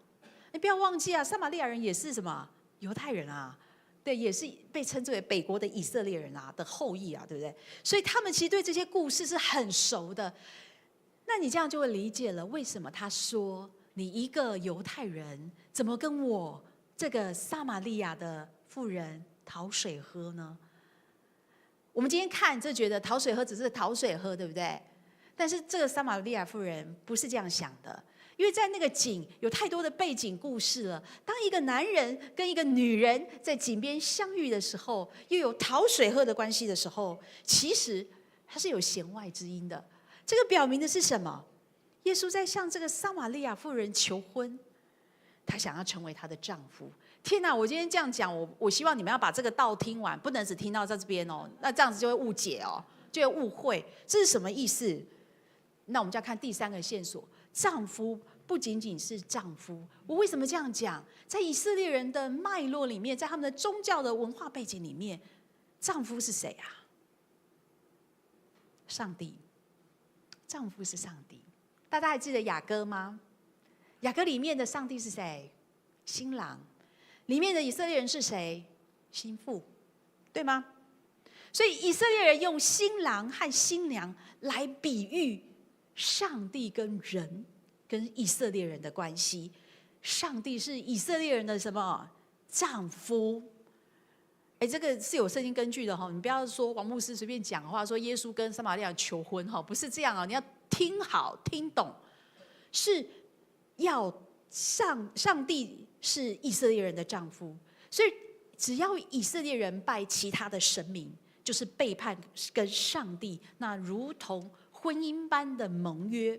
你不要忘记啊，撒玛利亚人也是什么犹太人啊，对，也是被称之为北国的以色列人啊的后裔啊，对不对？所以他们其实对这些故事是很熟的。那你这样就会理解了，为什么他说你一个犹太人怎么跟我这个撒玛利亚的妇人讨水喝呢？我们今天看就觉得讨水喝只是讨水喝，对不对？但是这个撒玛利亚妇人不是这样想的，因为在那个井有太多的背景故事了。当一个男人跟一个女人在井边相遇的时候，又有讨水喝的关系的时候，其实它是有弦外之音的。这个表明的是什么？耶稣在向这个撒玛利亚妇人求婚，他想要成为她的丈夫。天哪！我今天这样讲，我希望你们要把这个道听完，不能只听到在这边哦。那这样子就会误解哦，就会误会，这是什么意思？那我们就要看第3个线索：丈夫不仅仅是丈夫。我为什么这样讲？在以色列人的脉络里面，在他们的宗教的文化背景里面，丈夫是谁啊？上帝。丈夫是上帝。大家还记得雅歌吗？雅歌里面的上帝是谁？新郎。里面的以色列人是谁？新妇，对吗？所以以色列人用新郎和新娘来比喻上帝跟人、跟以色列人的关系。上帝是以色列人的什么？丈夫。这个是有圣经根据的哈，你不要说王牧师随便讲话，说耶稣跟撒玛利亚求婚哈，不是这样啊，你要听好听懂，是要上帝是以色列人的丈夫，所以只要以色列人拜其他的神明，就是背叛跟上帝那如同婚姻般的盟约。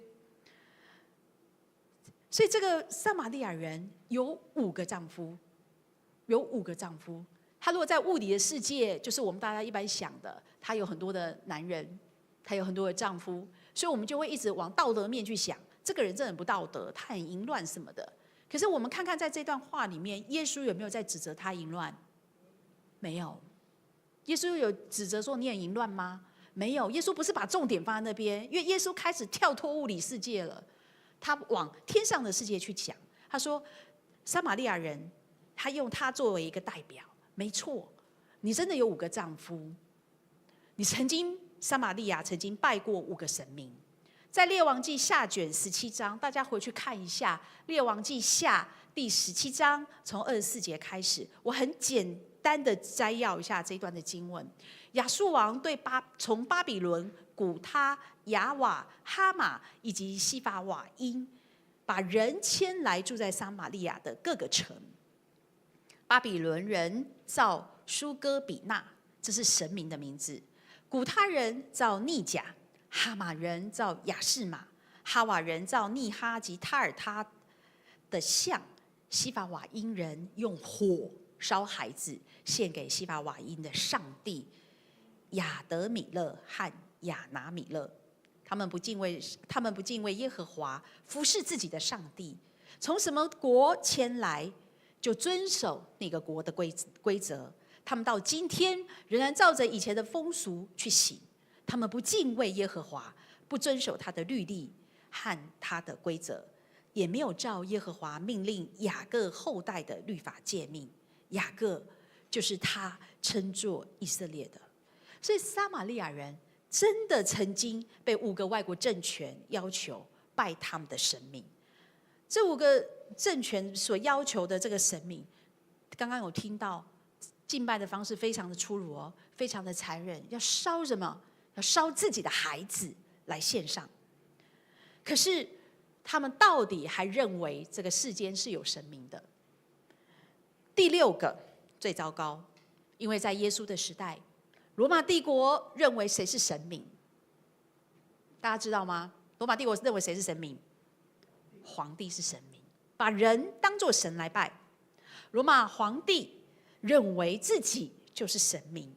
所以这个撒玛利亚人有5个丈夫，有5个丈夫。他如果在物理的世界，就是我们大家一般想的，他有很多的男人，他有很多的丈夫，所以我们就会一直往道德面去想，这个人真的很不道德，他很淫乱什么的。可是我们看看在这段话里面，耶稣有没有在指责他淫乱？没有。耶稣有指责说你很淫乱吗？没有。耶稣不是把重点放在那边，因为耶稣开始跳脱物理世界了，他往天上的世界去讲。他说撒玛利亚人，他用他作为一个代表。没错，你真的有5个丈夫，你撒玛利亚曾经拜过5个神明。在列王记下卷17章，大家回去看一下列王记下第17章从24节开始，我很简单的摘要一下这一段的经文。亚述王对从巴比伦、古他、亚瓦、哈马以及西法瓦因，把人迁来住在撒玛利亚的各个城。巴比伦人造舒哥比纳，这是神明的名字；古他人造尼甲，哈马人造亚士玛，哈瓦人造尼哈及塔尔他的像，西法瓦因人用火烧孩子，献给西法瓦因的上帝亚德米勒和亚拿米勒。他们不敬畏耶和华，服侍自己的上帝。从什么国迁来，就遵守那个国的规则。他们到今天仍然照着以前的风俗去行。他们不敬畏耶和华，不遵守他的律例和他的规则，也没有照耶和华命令雅各后代的律法诫命。雅各就是他称作以色列的。所以撒玛利亚人真的曾经被5个外国政权要求拜他们的神明。这5个政权所要求的这个神明，刚刚有听到敬拜的方式非常的粗鲁哦，非常的残忍，要烧什么？要烧自己的孩子来献上。可是他们到底还认为这个世间是有神明的。第六个最糟糕，因为在耶稣的时代，罗马帝国认为谁是神明？大家知道吗？罗马帝国认为谁是神明？皇帝是神明，把人当作神来拜。罗马皇帝认为自己就是神明，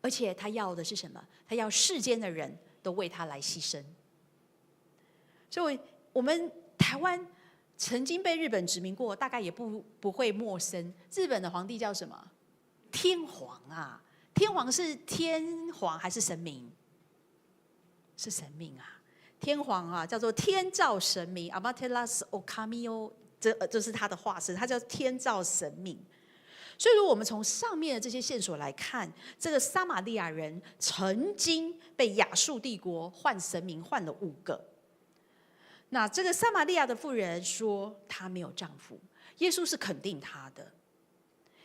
而且他要的是什么？他要世间的人都为他来牺牲。所以我们台湾曾经被日本殖民过，大概也不会陌生。日本的皇帝叫什么？天皇啊！天皇是天皇还是神明？是神明啊！天皇啊，叫做天照神明 ，Amaterasu Okami， 这是他的化身，他叫天照神明。所以，如果我们从上面的这些线索来看，这个撒玛利亚人曾经被亚述帝国换神明换了5个。那这个撒玛利亚的妇人说她没有丈夫，耶稣是肯定她的，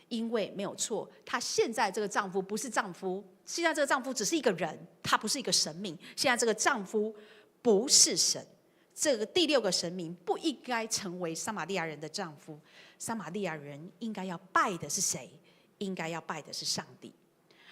因为没有错，她现在这个丈夫不是丈夫，现在这个丈夫只是一个人，他不是一个神明。现在这个丈夫不是神，这个第6个神明不应该成为撒玛利亚人的丈夫。撒玛利亚人应该要拜的是谁？应该要拜的是上帝。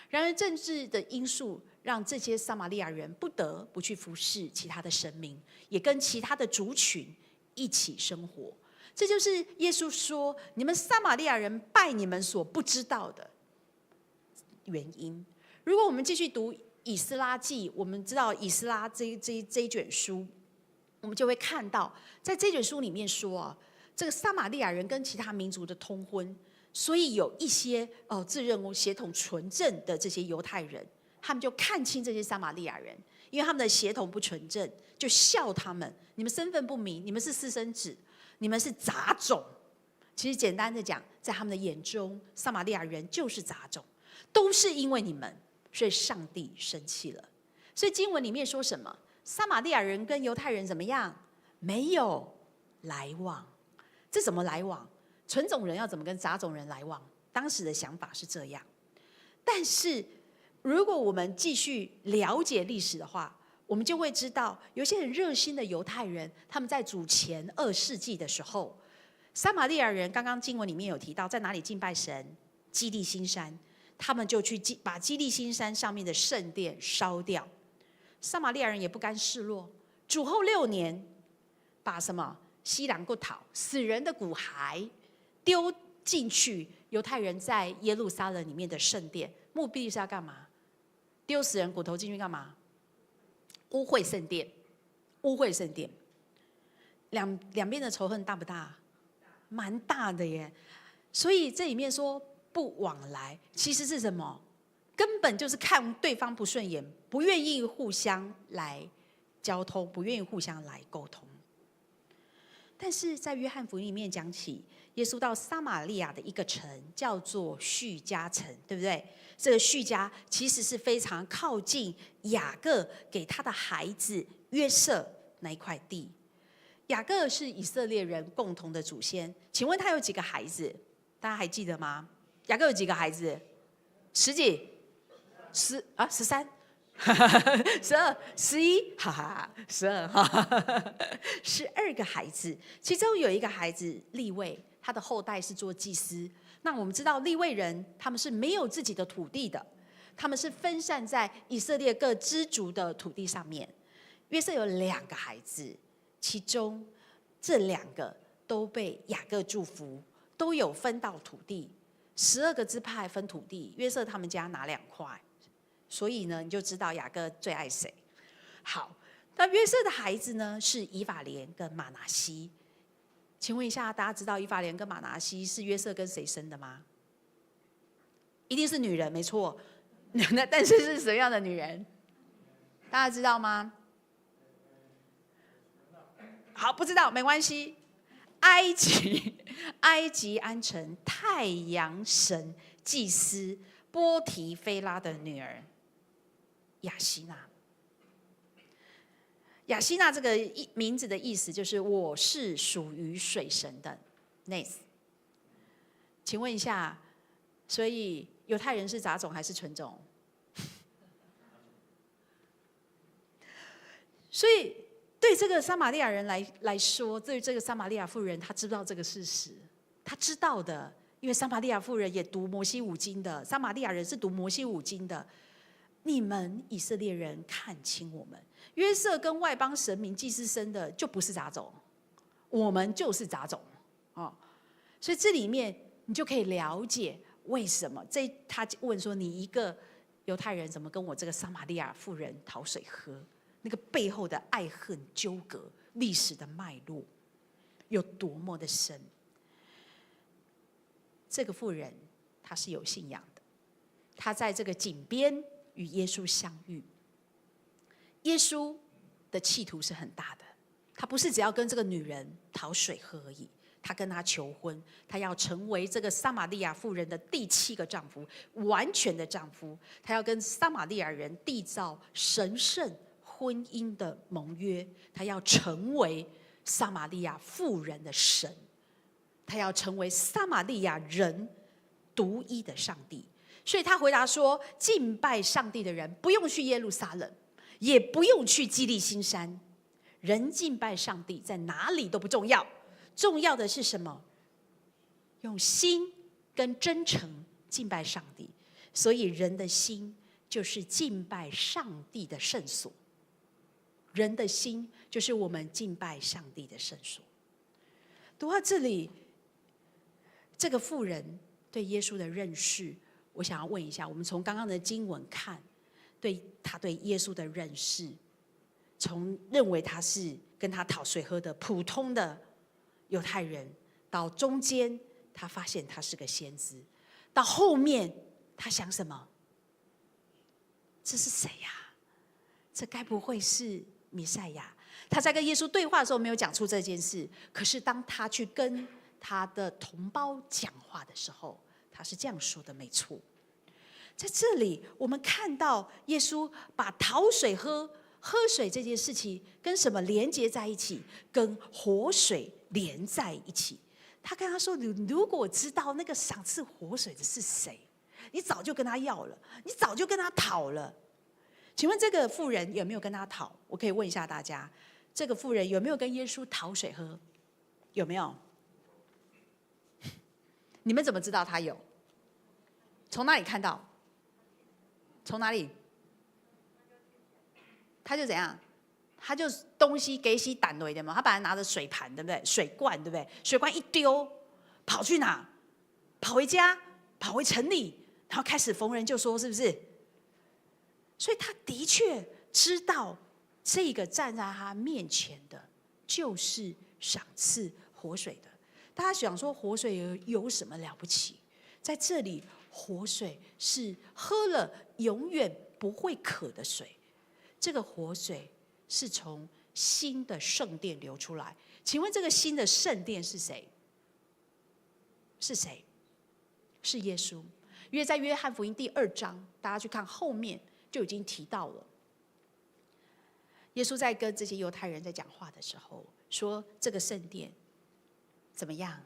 然而政治的因素让这些撒玛利亚人不得不去服侍其他的神明，也跟其他的族群一起生活。这就是耶稣说你们撒玛利亚人拜你们所不知道的原因。如果我们继续读以斯拉记，我们知道以斯拉这一卷书，我们就会看到在这卷书里面说这个撒玛利亚人跟其他民族的通婚，所以有一些自认为血统纯正的这些犹太人，他们就看清这些撒玛利亚人，因为他们的血统不纯正，就笑他们：你们身份不明，你们是私生子，你们是杂种。其实简单的讲，在他们的眼中，撒玛利亚人就是杂种，都是因为你们，所以上帝生气了。所以经文里面说什么？撒玛利亚人跟犹太人怎么样？没有来往。这怎么来往？纯种人要怎么跟杂种人来往？当时的想法是这样。但是如果我们继续了解历史的话，我们就会知道，有些很热心的犹太人，他们在主前2世纪的时候，撒玛利亚人刚刚经文里面有提到，在哪里敬拜神？基利心山，他们就去把基利心山上面的圣殿烧掉。撒玛利亚人也不甘示弱，主后6年，把什么西兰骨头、死人的骨骸丢进去犹太人在耶路撒冷里面的圣殿，目的是要干嘛？丢死人骨头进去干嘛？污秽圣殿，污秽圣殿。两边的仇恨大不大？蛮大的耶。所以这里面说不往来，其实是什么？根本就是看对方不顺眼，不愿意互相来交通，不愿意互相来沟通。但是在约翰福音里面讲起，耶稣到撒玛利亚的一个城叫做叙加城，对不对？这个叙加其实是非常靠近雅各给他的孩子约瑟那一块地。雅各是以色列人共同的祖先，请问他有几个孩子？大家还记得吗？雅各有几个孩子？10几？13、12、11，哈哈，12，哈哈，12个孩子，其中有一个孩子利未，他的后代是做祭司。那我们知道利未人他们是没有自己的土地的，他们是分散在以色列各支族的土地上面。约瑟有2个孩子，其中这2个都被雅各祝福，都有分到土地。12个支派分土地，约瑟他们家拿2块。所以呢，你就知道雅各最爱谁。好，那约瑟的孩子呢是以法莲跟马拿西。请问一下，大家知道以法莲跟马拿西是约瑟跟谁生的吗？一定是女人，没错。但是是什么样的女人？大家知道吗？好，不知道没关系。埃及安城太阳神祭司波提菲拉的女儿亚西娜。亚西娜这个名字的意思就是我是属于水神的 Nes。请问一下，所以犹太人是杂种还是纯种？所以对这个撒玛利亚人来说，对这个撒玛利亚妇人，她知道这个事实，她知道的，因为撒玛利亚妇人也读摩西五经的，撒玛利亚人是读摩西五经的。你们以色列人看清我们，约瑟跟外邦神明祭司生的就不是杂种，我们就是杂种哦。所以这里面你就可以了解为什么他问说，你一个犹太人怎么跟我这个撒玛利亚妇人讨水喝？那个背后的爱恨纠葛、历史的脉络有多么的深。这个妇人她是有信仰的，她在这个井边与耶稣相遇。耶稣的企图是很大的，他不是只要跟这个女人讨水喝而已，他跟她求婚，他要成为这个撒玛利亚妇人的第7个丈夫，完全的丈夫。他要跟撒玛利亚人缔造神圣婚姻的盟约，他要成为撒玛利亚妇人的神，他要成为撒玛利亚人独一的上帝。所以他回答说，敬拜上帝的人不用去耶路撒冷，也不用去基利心山，人敬拜上帝在哪里都不重要，重要的是什么？用心跟真诚敬拜上帝。所以人的心就是敬拜上帝的圣所，人的心就是我们敬拜上帝的圣所。读到这里，这个妇人对耶稣的认识，我想要问一下，我们从刚刚的经文看，他对耶稣的认识，从认为他是跟他讨水喝的普通的犹太人，到中间他发现他是个先知，到后面他想什么？这是谁呀？这该不会是弥赛亚？他在跟耶稣对话的时候没有讲出这件事，可是当他去跟他的同胞讲话的时候，他是这样说的，没错。在这里我们看到耶稣把讨水喝水这件事情跟什么连接在一起？跟活水连在一起。他跟他说，你如果知道那个赏赐活水的是谁，你早就跟他要了，你早就跟他讨了。请问这个妇人有没有跟他讨？我可以问一下大家，这个妇人有没有跟耶稣讨水喝？有没有？你们怎么知道他有？从哪里看到？从哪里？他就怎样？他就东西给洗胆雷的嘛。他本来拿着水盘，对不对？水罐，对不对？水罐一丢，跑去哪？跑回家，跑回城里，然后开始逢人就说，是不是？所以他的确知道，这个站在他面前的，就是赏赐活水的。大家想说，活水有什么了不起？在这里，活水是喝了永远不会渴的水。这个活水是从新的圣殿流出来。请问这个新的圣殿是谁？是谁？是耶稣。因为在约翰福音第2章，大家去看后面就已经提到了。耶稣在跟这些犹太人在讲话的时候，说这个圣殿怎么样？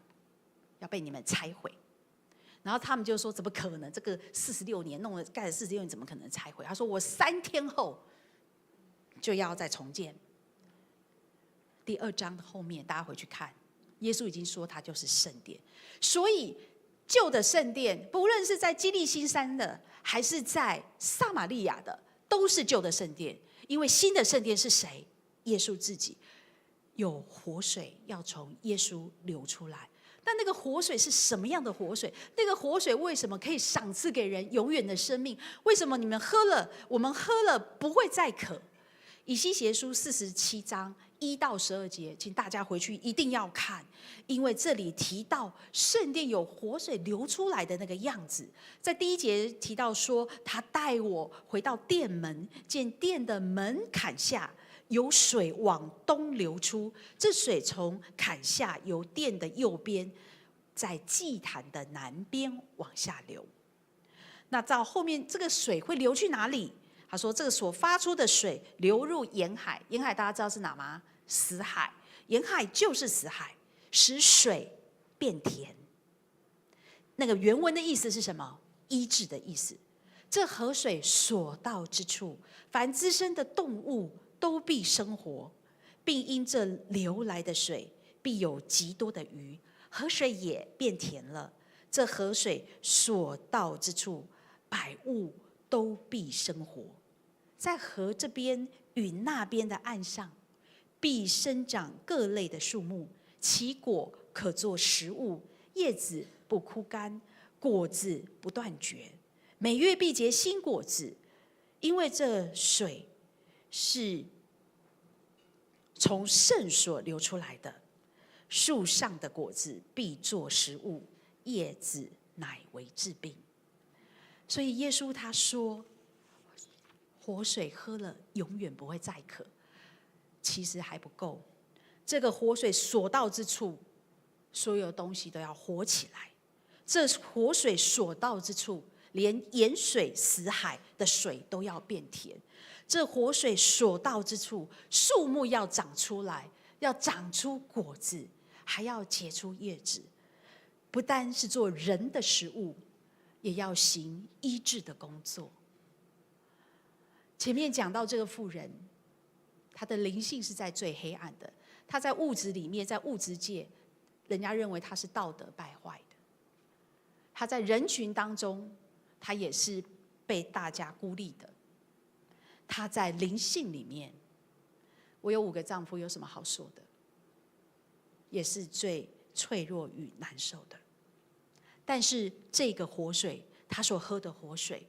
要被你们拆毁。然后他们就说，怎么可能？这个46年弄了，盖了46年，怎么可能拆毁？他说，我3天后就要再重建。第2章的后面，大家回去看，耶稣已经说他就是圣殿。所以旧的圣殿，不论是在基利心山的，还是在撒玛利亚的，都是旧的圣殿。因为新的圣殿是谁？耶稣自己。有活水要从耶稣流出来。那个活水是什么样的活水？那个活水为什么可以赏赐给人永远的生命？为什么你们喝了，我们喝了不会再渴？以西结书47章1到12节，请大家回去一定要看，因为这里提到圣殿有活水流出来的那个样子。在第1节提到说，他带我回到殿门，见殿的门坎下有水往东流出，这水从坎下由殿的右边，在祭坛的南边往下流。那到后面这个水会流去哪里？他说这个所发出的水流入沿海，沿海大家知道是哪吗？死海，沿海就是死海，使水变甜。那个原文的意思是什么？医治的意思。这河水所到之处，凡滋生的动物都必生活，并因这流来的水，必有极多的鱼，河水也变甜了。这河水所到之处，百物都必生活。在河这边与那边的岸上，必生长各类的树木，其果可做食物，叶子不枯干，果子不断绝，每月必结新果子。因为这水是从圣所流出来的，树上的果子必作食物，叶子乃为治病。所以耶稣他说，活水喝了永远不会再渴。其实还不够，这个活水所到之处，所有东西都要活起来。这活水所到之处，连盐水死海的水都要变甜。这活水所到之处，树木要长出来，要长出果子，还要结出叶子。不单是做人的食物，也要行医治的工作。前面讲到这个妇人，她的灵性是在最黑暗的，她在物质里面，在物质界，人家认为她是道德败坏的。她在人群当中，她也是被大家孤立的。她在灵性里面，我有5个丈夫，有什么好说的？也是最脆弱与难受的。但是这个活水，她所喝的活水，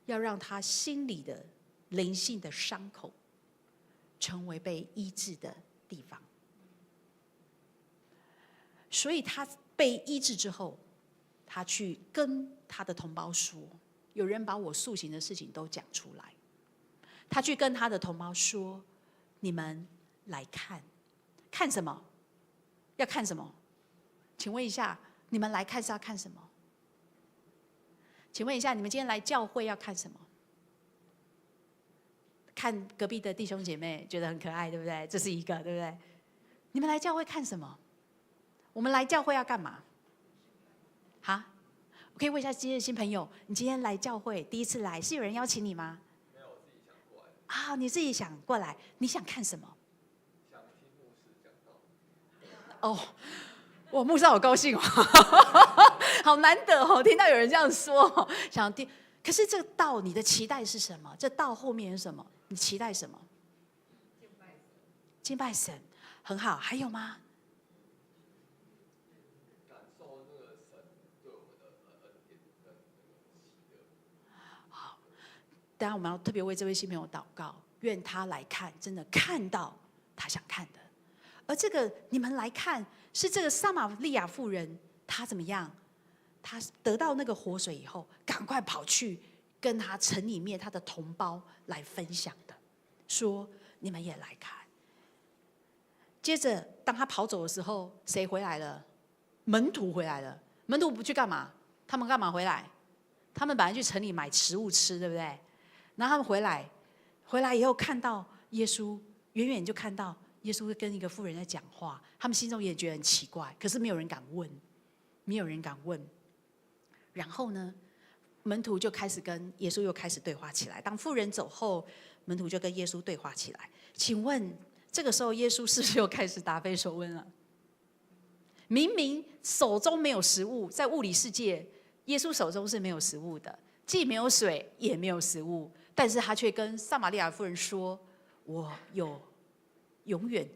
要让她心里的灵性的伤口成为被医治的地方。所以她被医治之后，她去跟她的同胞说，有人把我塑形的事情都讲出来。她去跟她的同胞说，你们来看，看什么？要看什么？请问一下，你们来看是要看什么？请问一下，你们今天来教会要看什么？看隔壁的弟兄姐妹觉得很可爱，对不对？这是一个，对不对？你们来教会看什么？我们来教会要干嘛？哈？我可以问一下今天的新朋友，你今天来教会第一次来，是有人邀请你吗？没有，我自己想过来。啊，你自己想过来，你想看什么？想听牧师讲道。哦，我牧师好高兴哦，好难得哦，听到有人这样说，想听。可是这个道，你的期待是什么？这道后面是什么？你期待什么？敬拜神，很好。还有吗？感受那个神对我们的恩典跟那个喜乐。好，当然我们要特别为这位新朋友祷告，愿他来看，真的看到他想看的。而这个你们来看，是这个撒玛利亚妇人，她怎么样？她得到那个活水以后，赶快跑去跟她城里面她的同胞来分享的，说你们也来看。接着，当她跑走的时候，谁回来了？门徒回来了。门徒不去干嘛？他们干嘛回来？他们本来去城里买食物吃，对不对？然后他们回来以后看到耶稣，远远就看到耶稣跟一个妇人在讲话，他们心中也觉得很奇怪，可是没有人敢问，没有人敢问。然后呢，门徒就开始跟耶稣又开始对话起来。当妇人走后，门徒就跟耶稣对话起来。请问这个时候耶稣是不是又开始答非所问了？明明手中没有食物，在物理世界，耶稣手中是没有食物的，既没有水也没有食物，但是他却跟撒玛利亚妇人说：“我有永远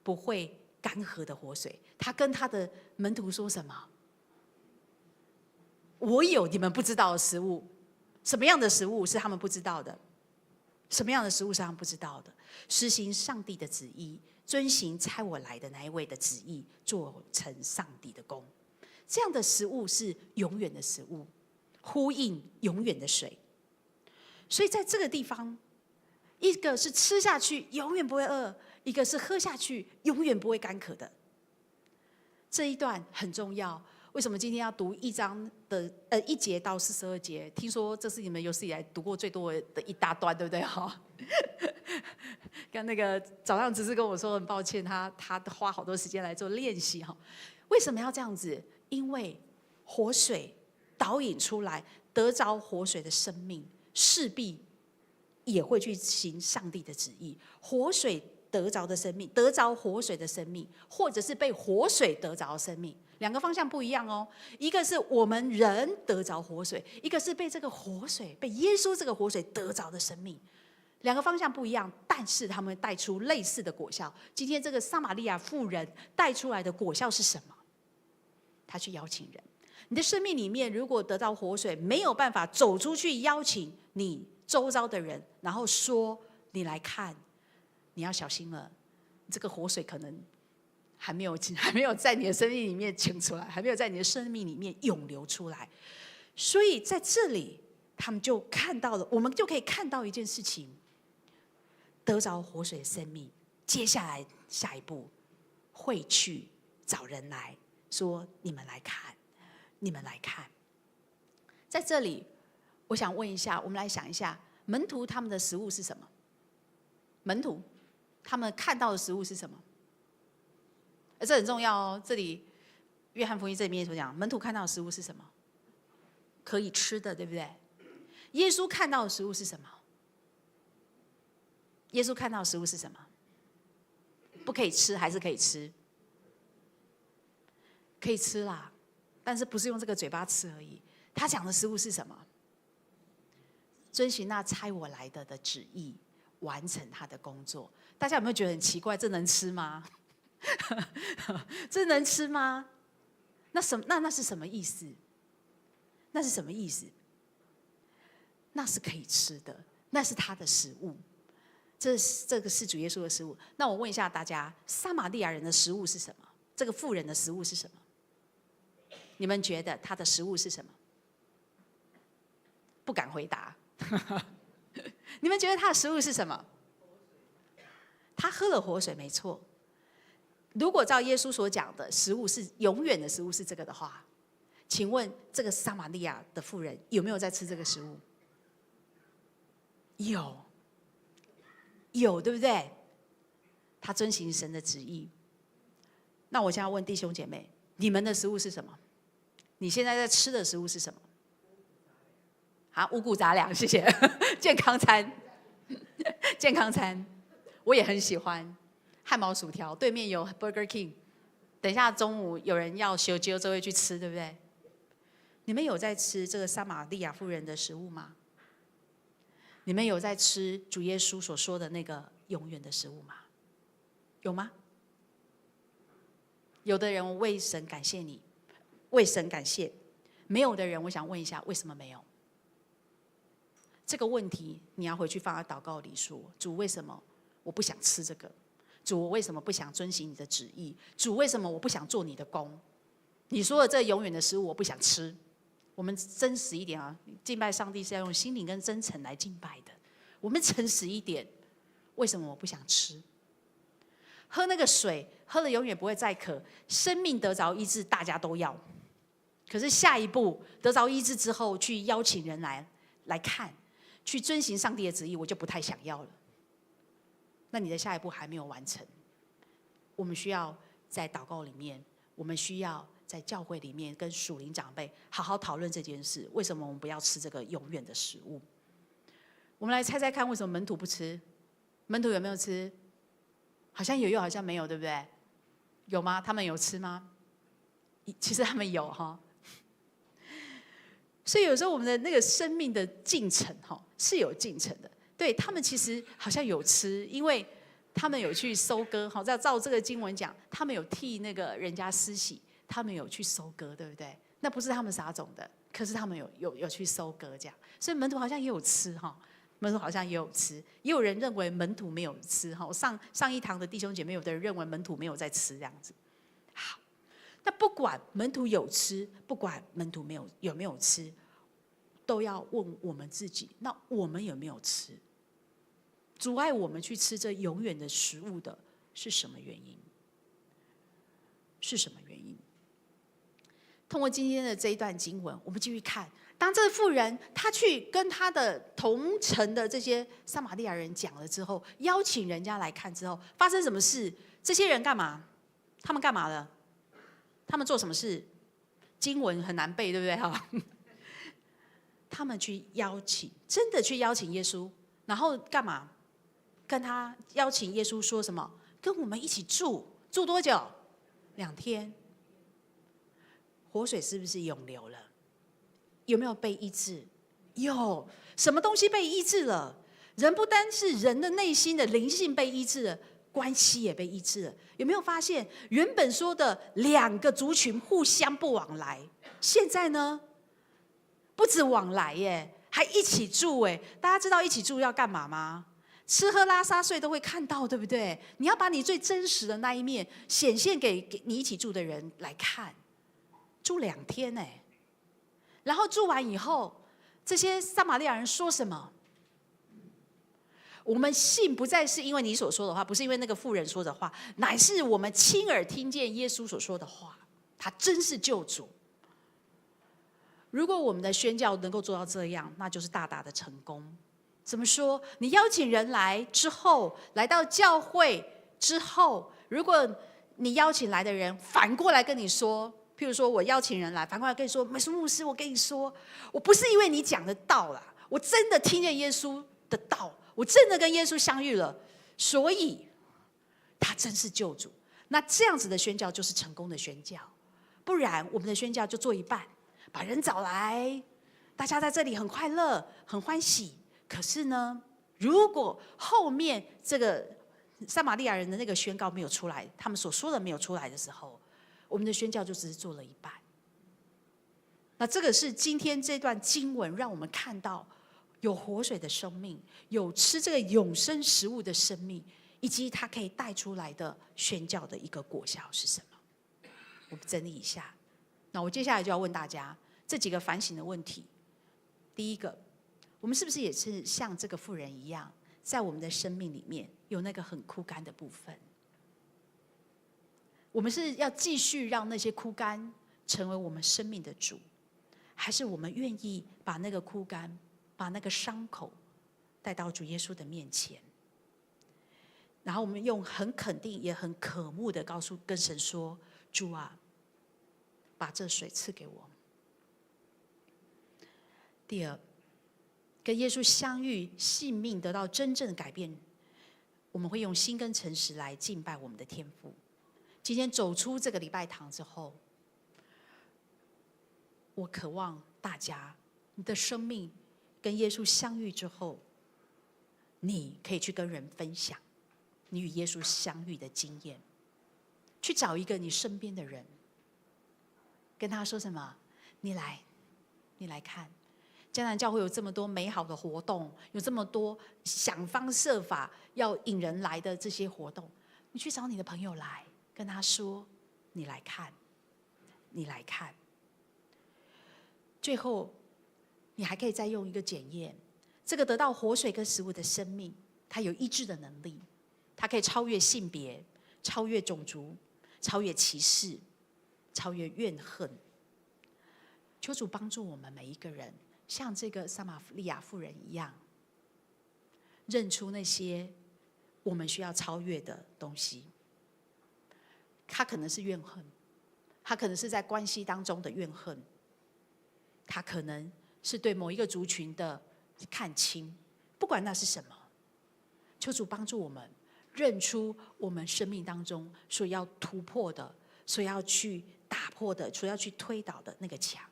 不会干涸的活水。”他跟他的门徒说什么？我有你们不知道的食物。什么样的食物是他们不知道的？什么样的食物是他们不知道的？实行上帝的旨意，遵行差我来的那一位的旨意，做成上帝的工。这样的食物是永远的食物，呼应永远的水。所以在这个地方，一个是吃下去永远不会饿，一个是喝下去永远不会干渴的。这一段很重要。为什么今天要读1章的1节到42节？听说这是你们有史以来读过最多的一大段，对不对？哈，刚那个早上只是跟我说很抱歉，他花好多时间来做练习哈。为什么要这样子？因为活水导引出来，得着活水的生命，势必也会去行上帝的旨意。活水得着的生命，得着活水的生命，或者是被活水得着的生命，两个方向不一样哦。一个是我们人得着活水，一个是被这个活水，被耶稣这个活水得着的生命。两个方向不一样，但是他们带出类似的果效。今天这个撒玛利亚妇人带出来的果效是什么？她去邀请人。你的生命里面如果得到活水，没有办法走出去邀请你周遭的人，然后说你来看，你要小心了，这个活水可能还没有在你的生命里面倾出来，还没有在你的生命里面涌流出来。所以在这里他们就看到了，我们就可以看到一件事情，得着活水的生命，接下来下一步会去找人来说，你们来看，你们来看。在这里我想问一下，我们来想一下，门徒他们的食物是什么？门徒他们看到的食物是什么？这很重要哦。这里约翰福音这里面所讲，门徒看到的食物是什么？可以吃的，对不对？耶稣看到的食物是什么？耶稣看到的食物是什么？不可以吃还是可以吃？可以吃啦，但是不是用这个嘴巴吃而已。他讲的食物是什么？遵循那差我来的旨意，完成他的工作。大家有没有觉得很奇怪？这能吃吗？这能吃吗？那是什么意思？那是什么意思？那是可以吃的，那是他的食物。这个是主耶稣的食物。那我问一下大家，撒玛利亚人的食物是什么？这个妇人的食物是什么？你们觉得他的食物是什么？不敢回答。你们觉得他的食物是什么？他喝了活水，没错。如果照耶稣所讲的食物是永远的食物是这个的话，请问这个撒玛利亚的妇人有没有在吃这个食物？有，对不对？他遵行神的旨意。那我现在问弟兄姐妹，你们的食物是什么？你现在在吃的食物是什么？啊，五谷杂粮，谢谢。健康餐，健康餐，我也很喜欢。汉堡薯条，对面有 Burger King。等一下中午有人要烧酒就会去吃，对不对？你们有在吃这个撒玛利亚妇人的食物吗？你们有在吃主耶稣所说的那个永远的食物吗？有吗？有的人为神感谢你，为神感谢；没有的人，我想问一下，为什么没有？这个问题你要回去放在祷告里说：主，为什么我不想吃这个？主，我为什么不想遵行你的旨意？主，为什么我不想做你的工？你说的这永远的食物，我不想吃。我们真实一点啊！敬拜上帝是要用心灵跟真诚来敬拜的。我们诚实一点，为什么我不想吃？喝那个水，喝了永远不会再渴。生命得着医治，大家都要。可是下一步得着医治之后，去邀请人来看，去遵行上帝的旨意，我就不太想要了。那你的下一步还没有完成。我们需要在祷告里面，我们需要在教会里面跟属灵长辈好好讨论这件事。为什么我们不要吃这个永远的食物？我们来猜猜看，为什么门徒不吃？门徒有没有吃？好像有，又好像没有，对不对？有吗？他们有吃吗？其实他们有哈。所以有时候我们的那个生命的进程是有进程的。对，他们其实好像有吃，因为他们有去收割。照这个经文讲，他们有替那个人家施洗，他们有去收割，对不对？那不是他们撒种的，可是他们有去收割这样。所以门徒好像也有吃哈，门徒好像也有吃，也有人认为门徒没有吃哈。上一堂的弟兄姐妹，有的人认为门徒没有在吃这样子。好，那不管门徒有吃，不管门徒有没有吃，都要问我们自己，那我们有没有吃？阻碍我们去吃这永远的食物的是什么原因？是什么原因？通过今天的这一段经文，我们继续看，当这个妇人她去跟她的同城的这些撒玛利亚人讲了之后，邀请人家来看之后，发生什么事？这些人干嘛？他们干嘛了？他们做什么事？经文很难背，对不对？他们去邀请，真的去邀请耶稣，然后干嘛？跟他邀请耶稣说什么？跟我们一起住，住多久？2天。活水是不是涌流了？有没有被医治？有。什么东西被医治了？人不单是人的内心的灵性被医治了，关系也被医治了。有没有发现，原本说的2个族群互相不往来，现在呢，不止往来耶，还一起住耶。大家知道一起住要干嘛吗？吃喝拉撒睡都会看到，对不对？你要把你最真实的那一面显现给你一起住的人来看。住2天呢，然后住完以后，这些撒玛利亚人说什么？我们信不再是因为你所说的话，不是因为那个妇人说的话，乃是我们亲耳听见耶稣所说的话，他真是救主。如果我们的宣教能够做到这样，那就是大大的成功。怎么说？你邀请人来之后，来到教会之后，如果你邀请来的人反过来跟你说，譬如说我邀请人来，反过来跟你说，美术牧师，我跟你说，我不是因为你讲的道啦，我真的听见耶稣的道，我真的跟耶稣相遇了，所以他真是救主。那这样子的宣教就是成功的宣教。不然我们的宣教就做一半，把人找来，大家在这里很快乐很欢喜，可是呢，如果后面这个撒玛利亚人的那个宣告没有出来，他们所说的没有出来的时候，我们的宣教就只是做了一半。那这个是今天这段经文让我们看到有活水的生命，有吃这个永生食物的生命，以及它可以带出来的宣教的一个果效是什么。我们整理一下，那我接下来就要问大家这几个反省的问题。第一个，我们是不是也是像这个妇人一样，在我们的生命里面有那个很枯干的部分？我们是要继续让那些枯干成为我们生命的主，还是我们愿意把那个枯干，把那个伤口带到主耶稣的面前，然后我们用很肯定也很渴慕的跟神说，主啊，把这水赐给我。第二，跟耶稣相遇，性命得到真正的改变，我们会用心跟诚实来敬拜我们的天父。今天走出这个礼拜堂之后，我渴望大家，你的生命跟耶稣相遇之后，你可以去跟人分享你与耶稣相遇的经验，去找一个你身边的人，跟他说什么？你来看，迦南教会有这么多美好的活动，有这么多想方设法要引人来的这些活动，你去找你的朋友来，跟他说，你来看，你来看。最后，你还可以再用一个检验，这个得到活水跟食物的生命，它有医治的能力，它可以超越性别，超越种族，超越歧视，超越怨恨。求主帮助我们每一个人，像这个撒玛利亚妇人一样，认出那些我们需要超越的东西。它可能是怨恨，它可能是在关系当中的怨恨，它可能是对某一个族群的看轻，不管那是什么，求主帮助我们认出我们生命当中所要突破的，所要去打破的，所要去推倒的那个墙，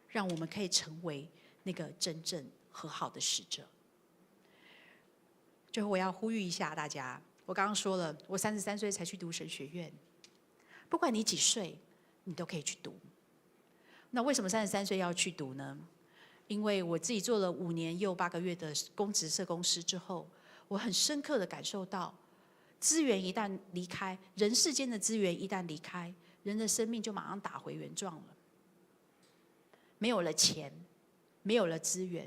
让我们可以成为那个真正和好的使者。最后我要呼吁一下大家，我刚刚说了，我33岁才去读神学院，不管你几岁，你都可以去读。那为什么33岁要去读呢？因为我自己做了5年又8个月的公职社工师之后，我很深刻的感受到，资源一旦离开，人世间的资源一旦离开，人的生命就马上打回原状了。没有了钱，没有了资源，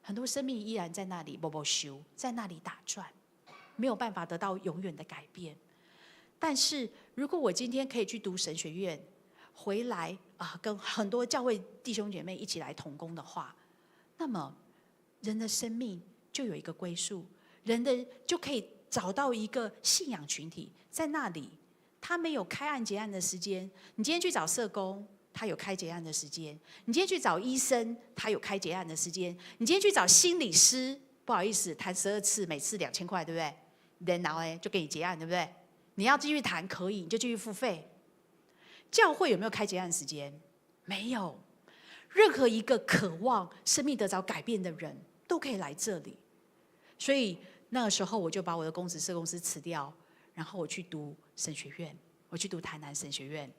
很多生命依然在那里不休，在那里打转，没有办法得到永远的改变。但是如果我今天可以去读神学院，回来跟很多教会弟兄姐妹一起来同工的话，那么人的生命就有一个归宿，人的就可以找到一个信仰群体，在那里他没有开案结案的时间。你今天去找社工，他有开结案的时间；你今天去找医生，他有开结案的时间；你今天去找心理师，不好意思，谈12次，每次2000块，对不对？然后就给你结案，对不对？你要继续谈可以，你就继续付费。教会有没有开结案时间？没有。任何一个渴望生命得着改变的人都可以来这里。所以那个时候我就把我的公职社公司辞掉，然后我去读神学院，我去读台南神学院。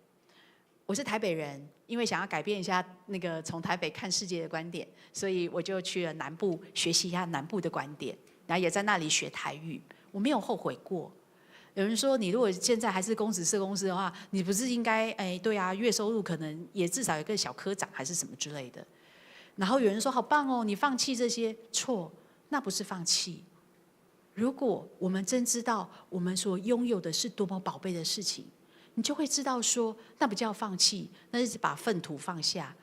我是台北人，因为想要改变一下那个从台北看世界的观点，所以我就去了南部学习一下南部的观点，然后也在那里学台语。我没有后悔过。有人说，你如果现在还是公职社公司的话，你不是应该对啊，月收入可能也至少有个小科长还是什么之类的。然后有人说，好棒哦，你放弃这些，错，那不是放弃。如果我们真知道我们所拥有的是多么宝贝的事情，你就会知道说，那不叫放弃，那是把粪土放下，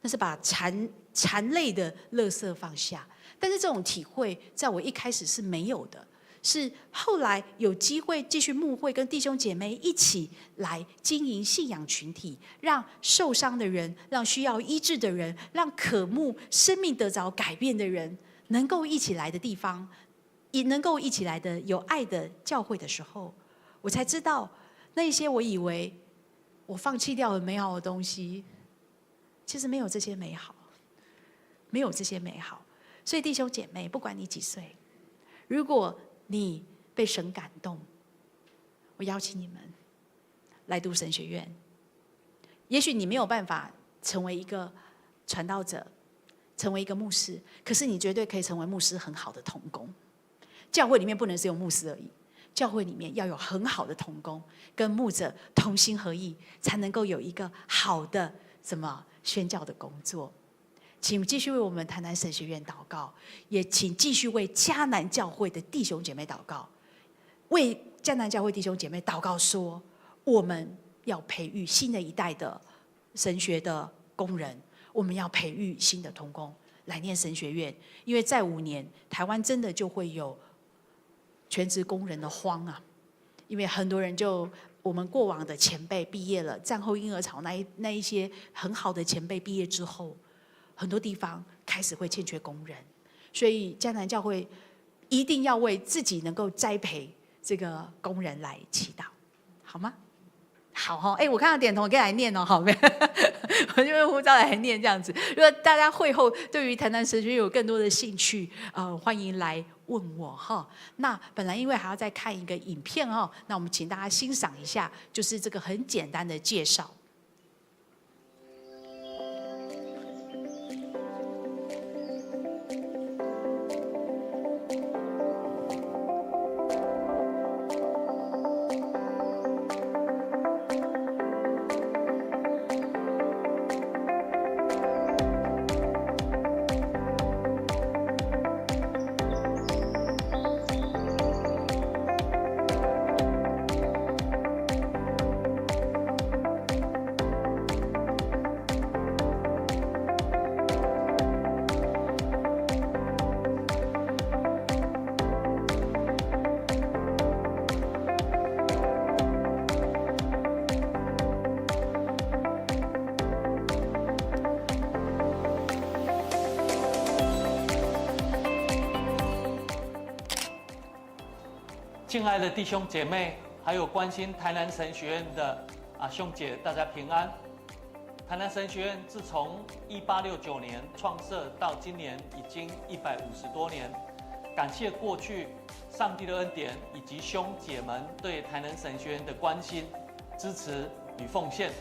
那是把残累的垃圾放下。但是这种体会，在我一开始是没有的。是后来有机会继续牧会，跟弟兄姐妹一起来经营信仰群体，让受伤的人，让需要医治的人，让渴慕生命得着改变的人，能够一起来的地方，也能够一起来的有爱的教会的时候，我才知道那些我以为我放弃掉了美好的东西，其实没有这些美好，没有这些美好。所以弟兄姐妹，不管你几岁，如果你被神感动，我邀请你们来读神学院。也许你没有办法成为一个传道者，成为一个牧师，可是你绝对可以成为牧师很好的同工。教会里面不能只有牧师而已，教会里面要有很好的同工，跟牧者同心合意，才能够有一个好的宣教的工作。请继续为我们台南神学院祷告，也请继续为迦南教会的弟兄姐妹祷告，为迦南教会弟兄姐妹祷告说，我们要培育新的一代的神学的工人，我们要培育新的同工来念神学院，因为再5年，台湾真的就会有全职工人的荒啊！因为很多人我们过往的前辈毕业了，战后婴儿潮那一些很好的前辈毕业之后，很多地方开始会欠缺工人，所以迦南教会一定要为自己能够栽培这个工人来祈祷，好吗？好哈，我看到点头，我可以来念哦，好没？我就用呼召来念这样子。如果大家会后对于台南神学院有更多的兴趣，欢迎来问我哈。那本来因为还要再看一个影片哦，那我们请大家欣赏一下，就是这个很简单的介绍。敬爱的弟兄姐妹，还有关心台南神学院的兄姐，大家平安。台南神学院自从1869年创设到今年已经150多年，感谢过去上帝的恩典以及兄姐们对台南神学院的关心、支持与奉献。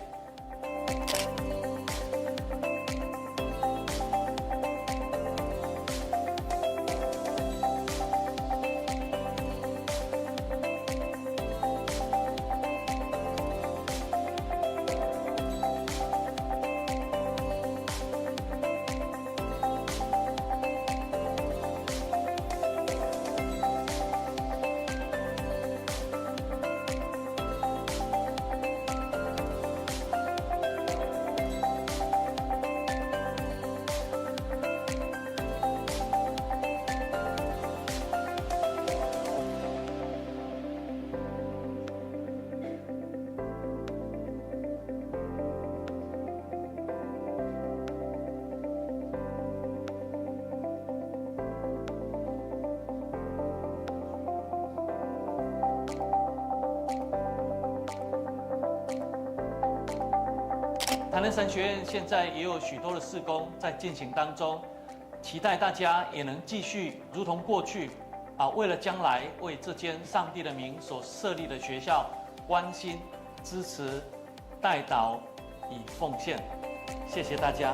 南神学院现在也有许多的事工在进行当中，期待大家也能继续如同过去为了将来为这间上帝的名所设立的学校关心、支持、代祷与奉献。谢谢大家。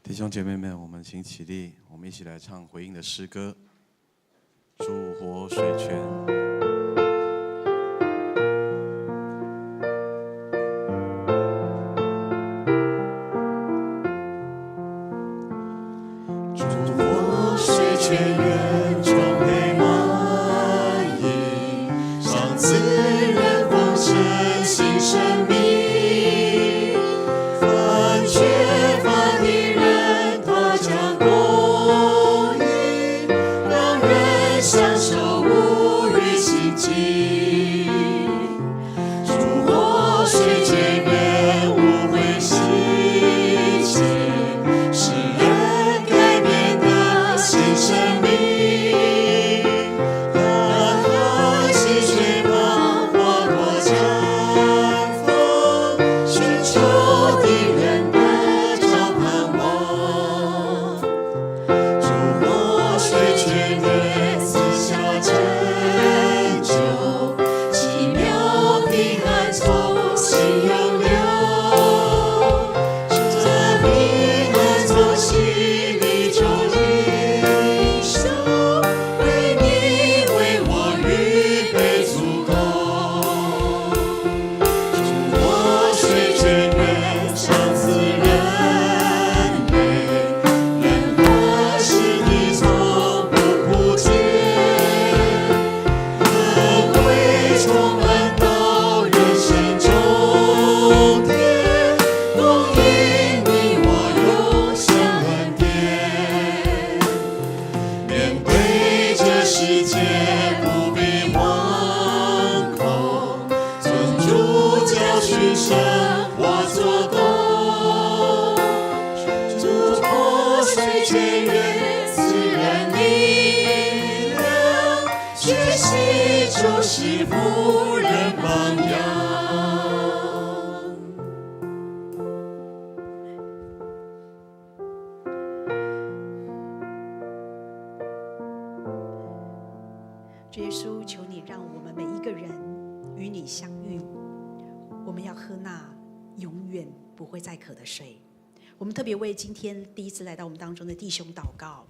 弟兄姐妹们，我们请起立，我们一起来唱回应的诗歌《主活水泉》。主活水泉源充沛满溢，上赐人丰盛新生命。凡缺乏的人，他将供应，让人享受无余清净。主活水泉源无悔洗净，使人改变的新生命。看海溪水旁花朵绽放，寻求的人得着盼望。主活水泉源赐下拯救，奇妙的海从心涌流。这平安从心里就领受，为你为我预备足够。主活水泉源上赐人类，人和事你从不枯竭，恩惠充满到人生终点，供应你我永生恩典。面对这世界不必惶恐，尊主教训生活做工。主活水泉源赐人力量，学习就是仆人榜样。主耶稣，求你让我们每一个人与你相遇，我们要喝那永远不会再渴的水。我们特别为今天第一次来到我们当中的弟兄祷告，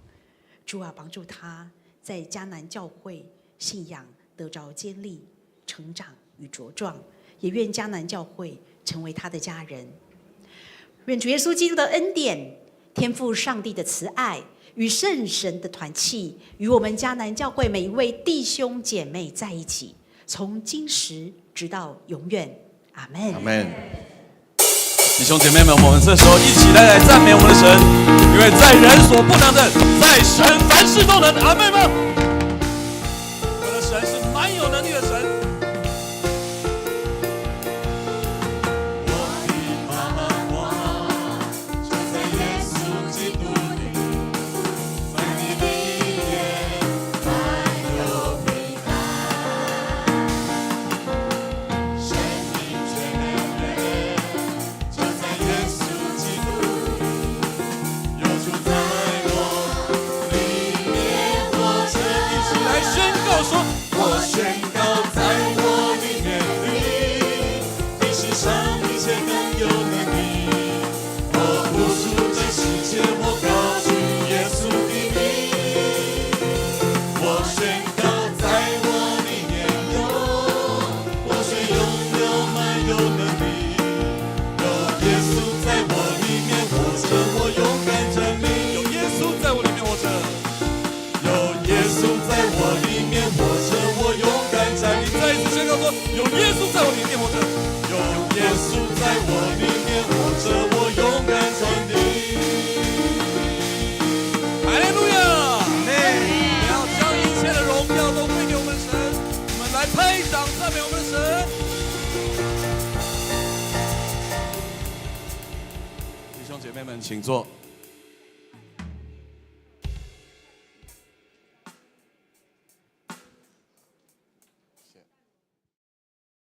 主啊，帮助他在迦南教会信仰得着坚立、成长与茁壮，也愿迦南教会成为他的家人。愿主耶稣基督的恩典、天父上帝的慈爱与圣神的团契，与我们迦南教会每一位弟兄姐妹在一起，从今时直到永远。阿们。阿门。弟兄姐妹们，我们这时候一起来赞美我们的神，因为在人所不能的，在神凡事都能。阿门吗？我的神是蛮有能力的神。我的盼望就在耶稣基督里，满你的眼满有平安，生命全能源就在耶稣基督里，有主在我里面活着。一起来宣告说：我宣告在我里面比世上一切更有能力。我呼出这宣告在我里面有活水永流满有能力，有耶稣在我里面活着，我勇敢站立。有耶稣在我里面活着，有耶稣在我里面活着，我勇敢站立。再一次宣告说，有耶稣在我里面活着，有耶稣在我里面活着，我勇敢站立。哈利路亚！我要将一切的荣耀都归给我们神，我们来拍掌赞美我们的神。弟兄姐妹们，请坐。